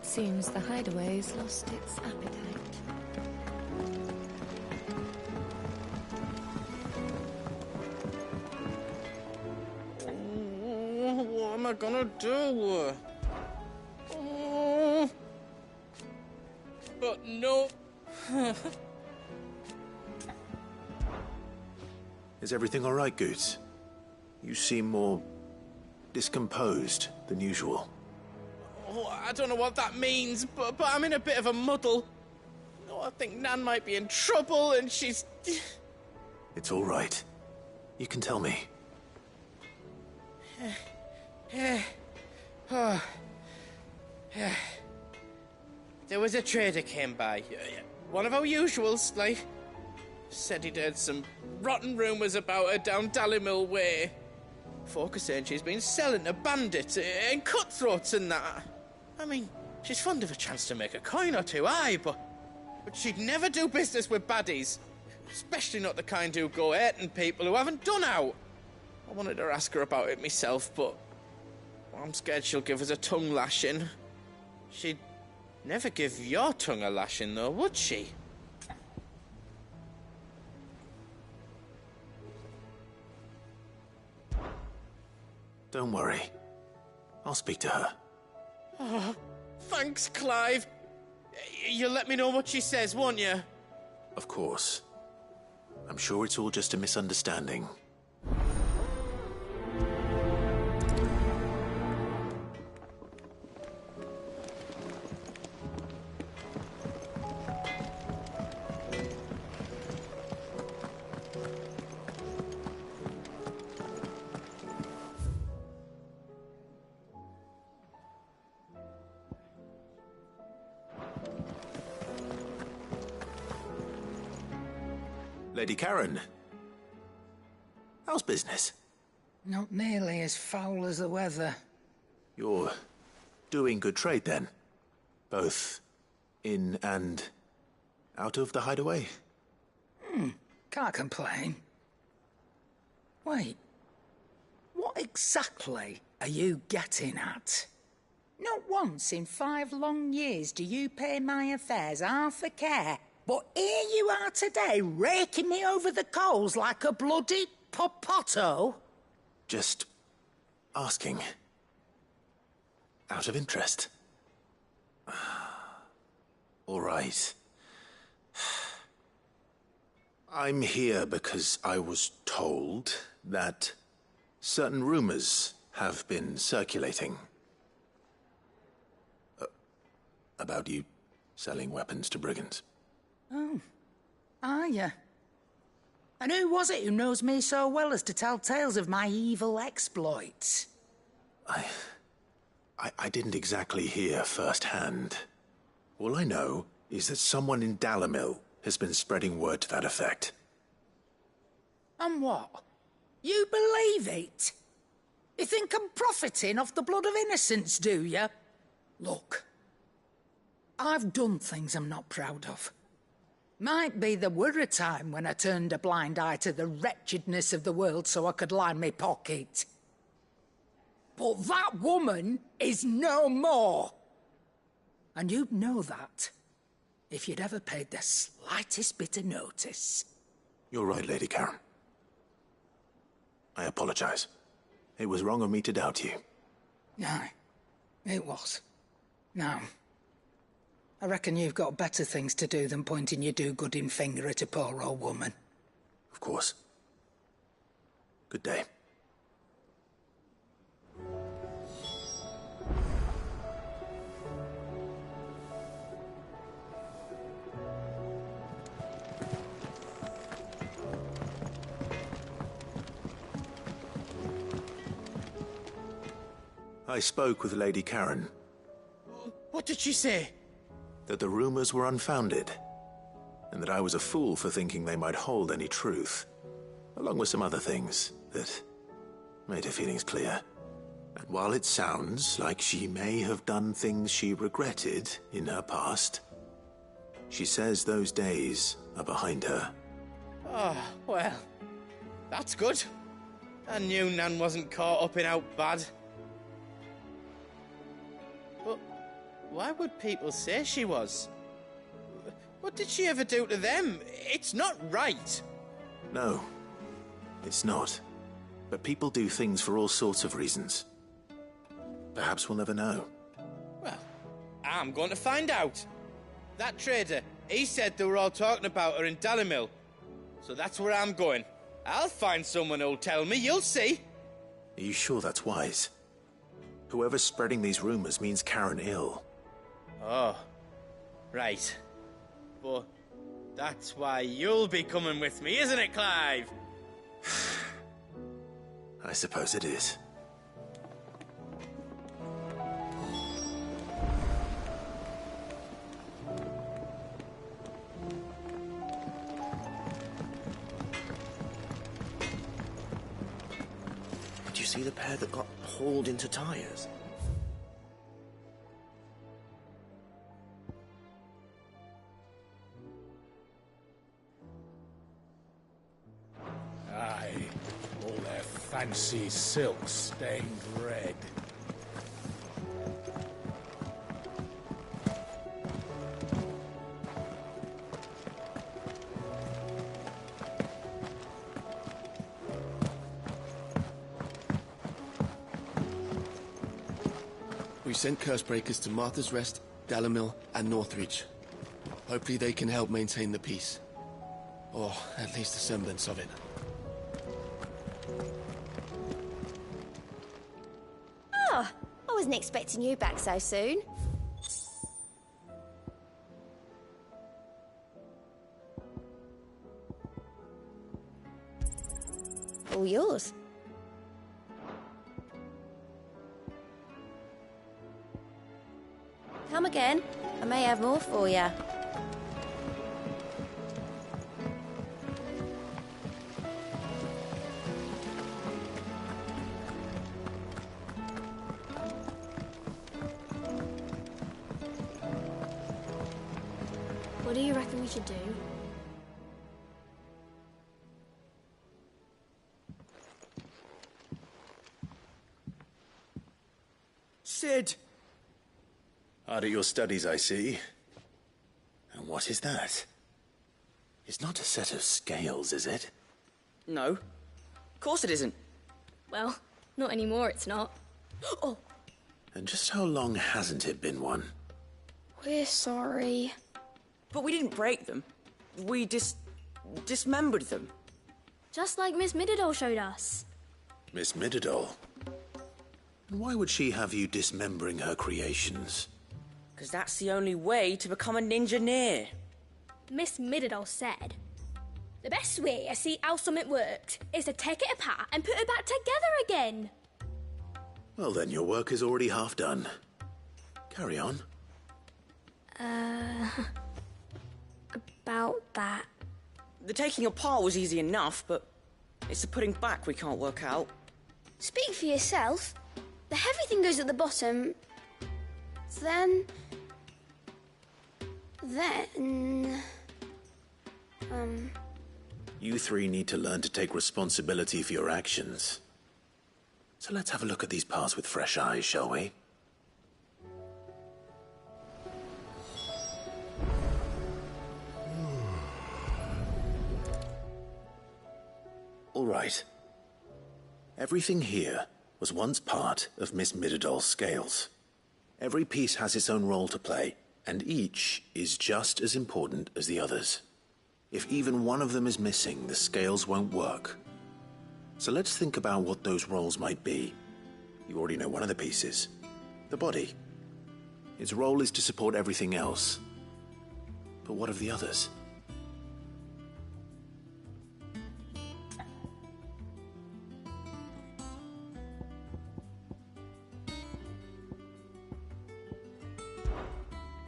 Seems the hideaway's lost its appetite. What am I gonna do? Is everything all right, Goots? You seem more discomposed than usual. Oh, I don't know what that means, but I'm in a bit of a muddle. Oh, I think Nan might be in trouble, and she's... It's all right. You can tell me. There was a trader came by. One of our usuals, like. Said he'd heard some rotten rumours about her down Dalimil Way. Folk are saying she's been selling to bandits and cutthroats and that. I mean, she's fond of a chance to make a coin or two, aye, but she'd never do business with baddies. Especially not the kind who go hurting people who haven't done out. I wanted to ask her about it myself, but I'm scared she'll give us a tongue lashing. She'd never give your tongue a lashing, though, would she? Don't worry. I'll speak to her. Oh, thanks, Clive. You'll let me know what she says, won't you? Of course. I'm sure it's all just a misunderstanding. Lady Karen, how's business? Not nearly as foul as the weather. You're doing good trade then? Both in and out of the hideaway? Can't complain. Wait, what exactly are you getting at? Not once in 5 long years do you pay my affairs half a care. But here you are today, raking me over the coals like a bloody popoto. Just asking. Out of interest. All right. I'm here because I was told that certain rumors have been circulating. About you selling weapons to brigands. Oh, are you? And who was it who knows me so well as to tell tales of my evil exploits? I didn't exactly hear firsthand. All I know is that someone in Dalimil has been spreading word to that effect. And what? You believe it? You think I'm profiting off the blood of innocents, do you? Look, I've done things I'm not proud of. Might be there were a time when I turned a blind eye to the wretchedness of the world so I could line my pocket. But that woman is no more. And you'd know that if you'd ever paid the slightest bit of notice. You're right, Lady Karen. I apologize. It was wrong of me to doubt you. Aye, it was. Now, I reckon you've got better things to do than pointing your do-gooding finger at a poor old woman. Of course. Good day. I spoke with Lady Karen. What did she say? That the rumors were unfounded, and that I was a fool for thinking they might hold any truth, along with some other things that made her feelings clear. And while it sounds like she may have done things she regretted in her past, she says those days are behind her. Oh, well, that's good. I knew Nan wasn't caught up in out bad. But why would people say she was? What did she ever do to them? It's not right. No, it's not. But people do things for all sorts of reasons. Perhaps we'll never know. Well, I'm going to find out. That trader, He said they were all talking about her in Dalimil. So that's where I'm going. I'll find someone who'll tell me, you'll see. Are you sure that's wise? Whoever's spreading these rumors means Karen ill. Oh, right. But that's why you'll be coming with me, isn't it, Clive? I suppose it is. Did you see the pair that got hauled into tires? Aye, all their fancy silks stained red. We've sent Cursebreakers to Martha's Rest, Dalimil, and Northreach. Hopefully they can help maintain the peace. Or at least a semblance of it. Oh, I wasn't expecting you back so soon. All yours. Come again. I may have more for you. What do you reckon we should do? Sid! Hard at your studies, I see. And what is that? It's not a set of scales, is it? No. Of course it isn't. Well, not anymore, it's not. Oh, And just how long hasn't it been one? we're sorry. But we didn't break them. We dismembered them. Just like Miss Mididol showed us. Miss Mididol? And why would she have you dismembering her creations? Because that's the only way to become a ninja-neer. Miss Mididol said, the best way to see how something worked is to take it apart and put it back together again. Well then, your work is already half done. Carry on. About that. The taking apart was easy enough, but it's the putting back we can't work out. Speak for yourself. The heavy thing goes at the bottom. Then... You three need to learn to take responsibility for your actions. So let's have a look at these parts with fresh eyes, shall we? All right. Everything here was once part of Miss Mididol's scales. Every piece has its own role to play, and each is just as important as the others. If even one of them is missing, the scales won't work. So let's think about what those roles might be. You already know one of the pieces. The body. Its role is to support everything else. But what of the others?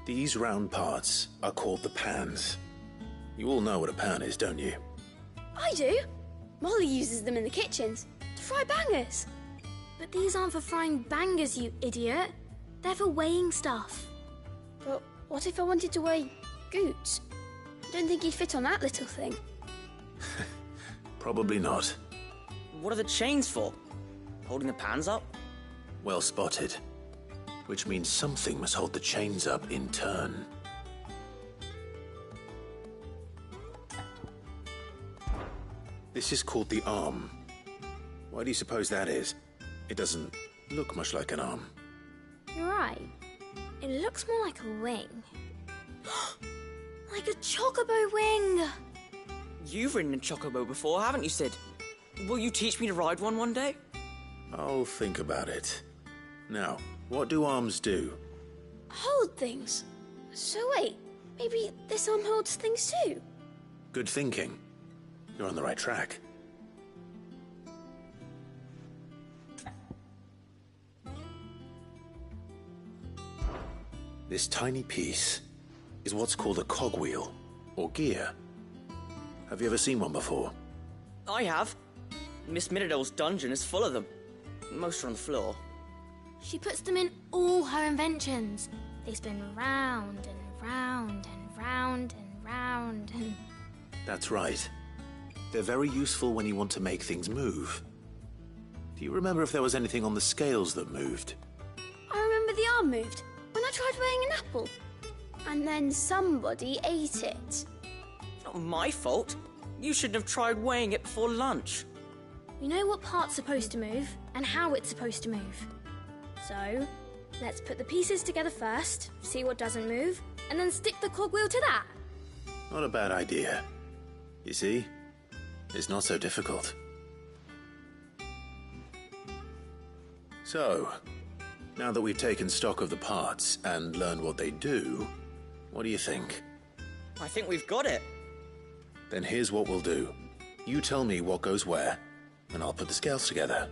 These round parts are called the pans. You all know what a pan is, don't you? I do. Molly uses them in the kitchens to fry bangers. But these aren't for frying bangers, you idiot. They're for weighing stuff. But what if I wanted to weigh Goots? I don't think he'd fit on that little thing. Probably not. What are the chains for? Holding the pans up? Well spotted. Which means something must hold the chains up in turn. This is called the arm. Why do you suppose that is? It doesn't look much like an arm. You're right. It looks more like a wing. Like like a chocobo wing. You've ridden a chocobo before, haven't you, Sid? Will you teach me to ride one day? I'll think about it. Now, what do arms do? Hold things. So wait, maybe this arm holds things too? Good thinking. You're on the right track. This tiny piece is what's called a cogwheel, or gear. Have you ever seen one before? I have. Miss Mirrodale's dungeon is full of them. Most are on the floor. She puts them in all her inventions. They spin round and round and round and round and... That's right. They're very useful when you want to make things move. Do you remember if there was anything on the scales that moved? I remember the arm moved when I tried weighing an apple. And then somebody ate it. It's not my fault. You shouldn't have tried weighing it before lunch. We know what part's supposed to move and how it's supposed to move. So, let's put the pieces together first, see what doesn't move, and then stick the cogwheel to that. Not a bad idea. You see? It's not so difficult. So, now that we've taken stock of the parts and learned what they do, what do you think? I think we've got it. Then here's what we'll do. You tell me what goes where, and I'll put the scales together.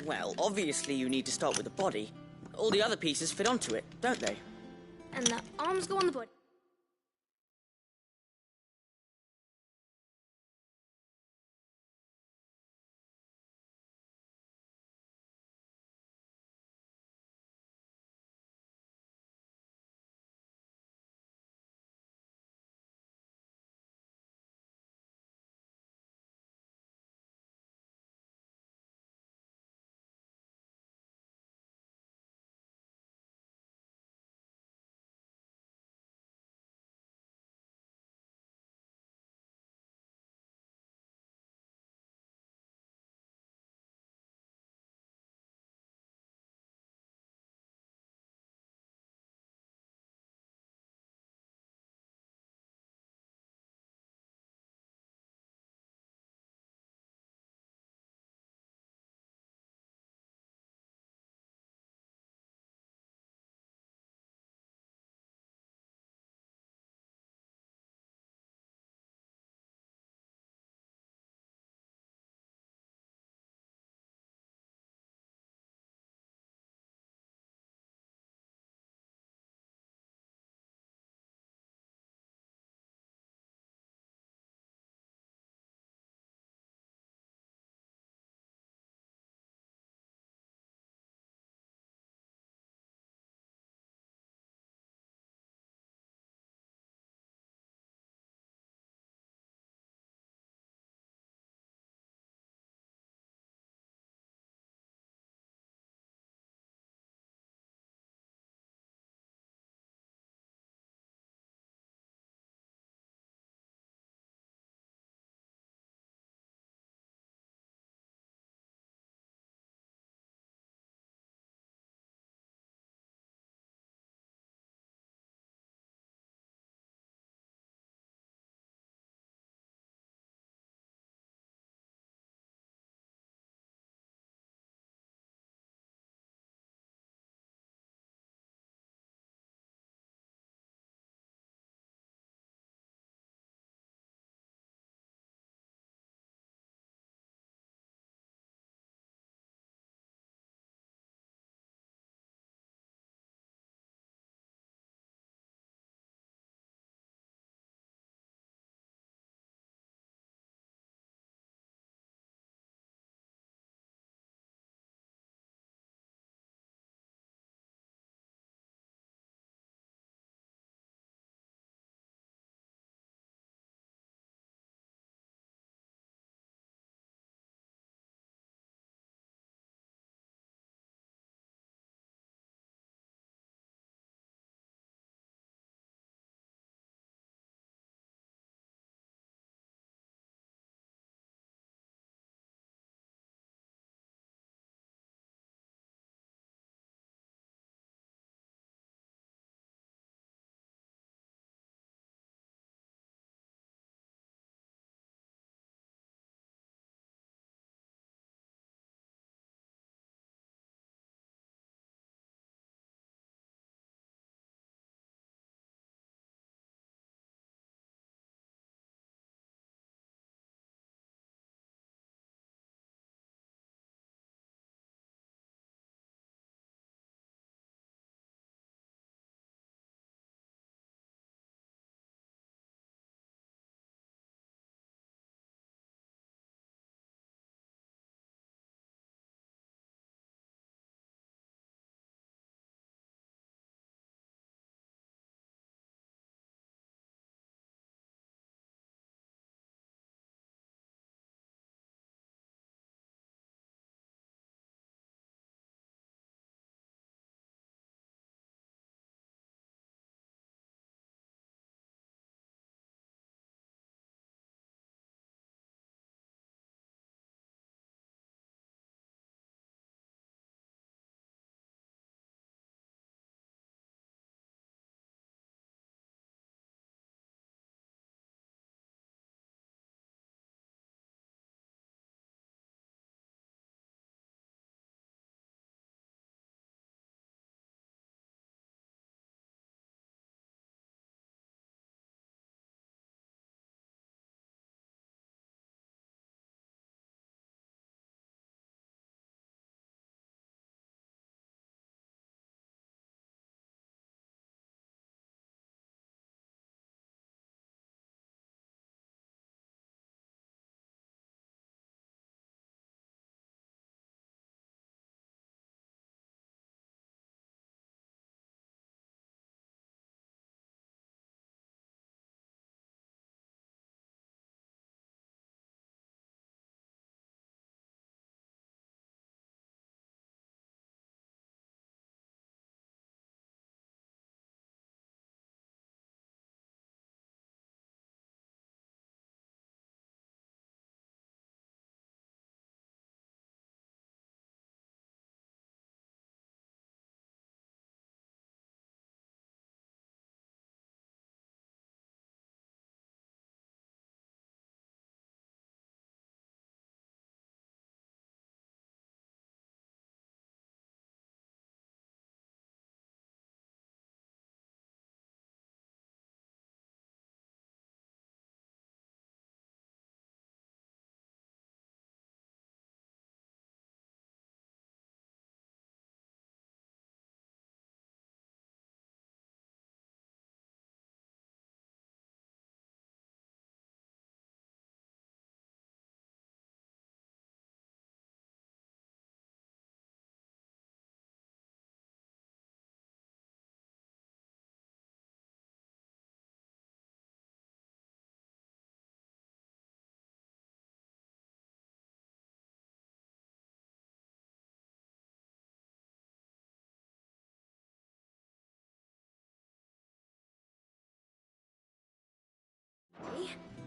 Well, obviously you need to start with the body. All the other pieces fit onto it, don't they? And the arms go on the body.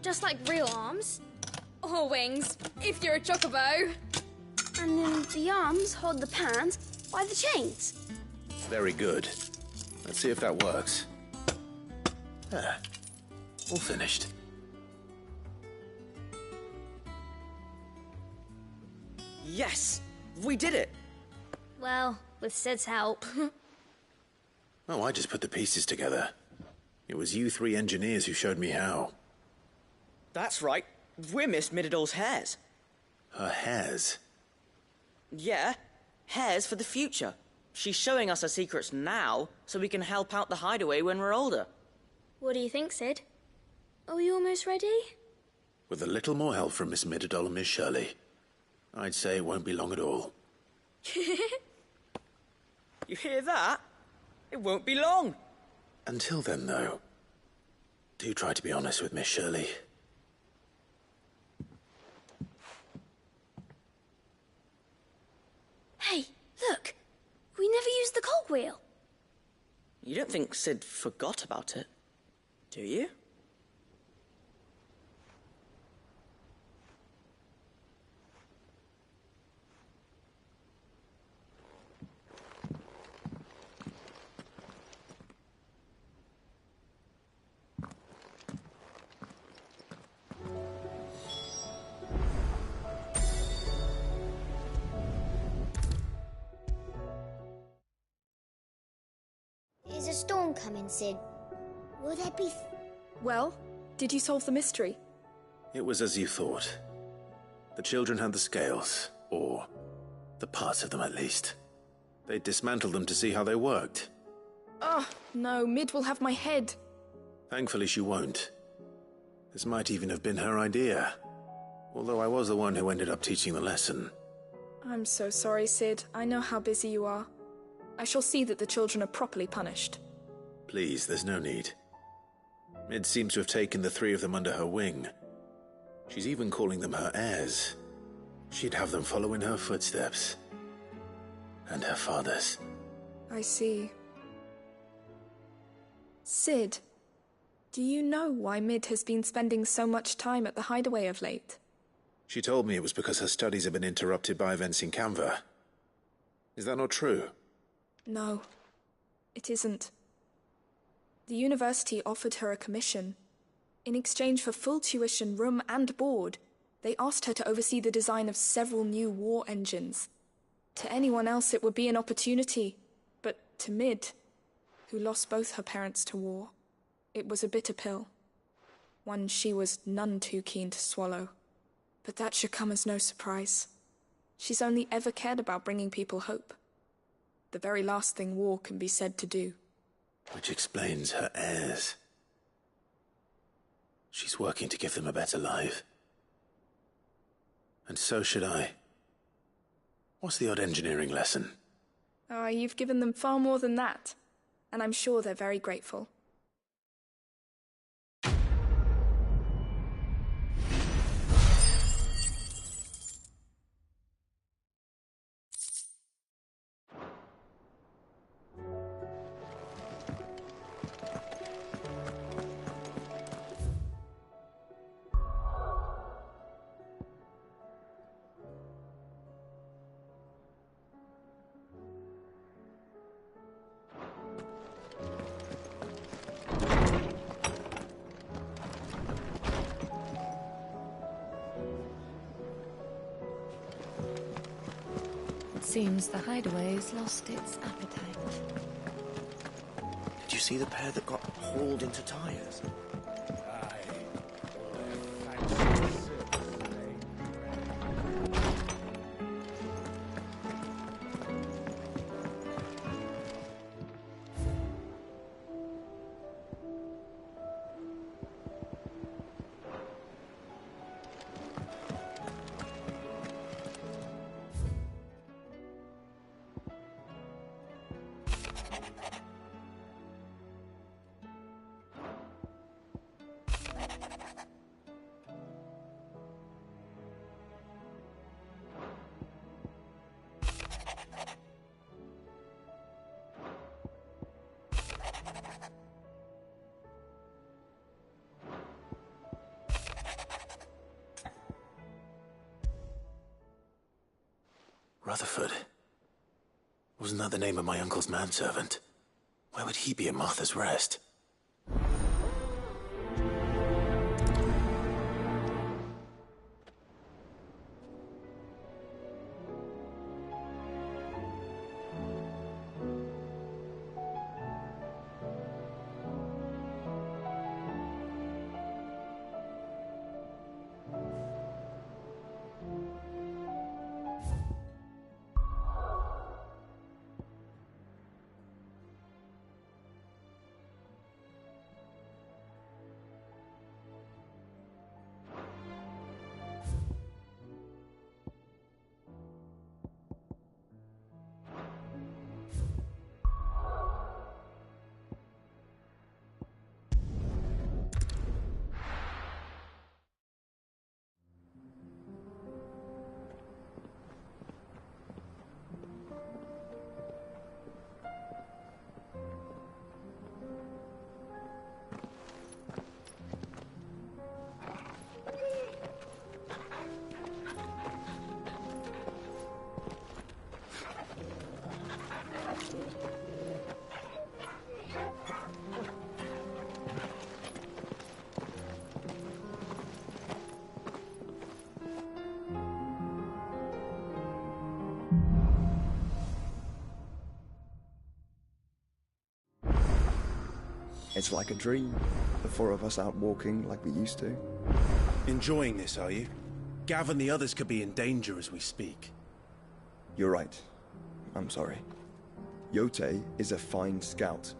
just like real arms. Or wings, if you're a chocobo. And then the arms hold the pans by the chains. Very good. Let's see if that works. There. All finished. Yes! We did it! Well, with Sid's help. Oh, I just put the pieces together. It was you three engineers who showed me how. That's right. We're Miss Mididol's hairs. Her hairs? Yeah, hairs for the future. She's showing us her secrets now, so we can help out the hideaway when we're older. What do you think, Sid? Are we almost ready? With a little more help from Miss Mididol and Miss Shirley, I'd say it won't be long at all. You hear that? It won't be long. Until then, though, do try to be honest with Miss Shirley. Hey, look! We never used the cogwheel. You don't think Sid forgot about it, do you? Is a storm coming, Sid? Will there be... Well, did you solve the mystery? It was as you thought. The children had the scales, or the parts of them at least. They dismantled them to see how they worked. Oh, no, Mid will have my head. Thankfully she won't. This might even have been her idea. Although I was the one who ended up teaching the lesson. I'm so sorry, Sid. I know how busy you are. I shall see that the children are properly punished. Please, there's no need. Mid seems to have taken the three of them under her wing. She's even calling them her heirs. She'd have them follow in her footsteps. And her father's. I see. Sid, do you know why Mid has been spending so much time at the hideaway of late? She told me it was because her studies have been interrupted by events in Canva. Is that not true? No, it isn't. The university offered her a commission. In exchange for full tuition, room and board, they asked her to oversee the design of several new war engines. To anyone else it would be an opportunity, but to Mid, who lost both her parents to war, it was a bitter pill. One she was none too keen to swallow. But that should come as no surprise. She's only ever cared about bringing people hope. The very last thing war can be said to do. Which explains her heirs. She's working to give them a better life. And so should I. What's the odd engineering lesson? Oh, you've given them far more than that. And I'm sure they're very grateful. Seems the hideaway's lost its appetite. Did you see the pair that got hauled into tires? Rutherford. Wasn't that the name of my uncle's manservant? Why would he be at Martha's Rest? It's like a dream. The four of us out walking like we used to. Enjoying this, are you? Gav and the others could be in danger as we speak. You're right. I'm sorry. Yote is a fine scout.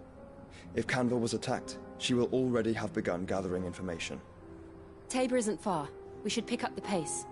If Canville was attacked, she will already have begun gathering information. Tabor isn't far. We should pick up the pace.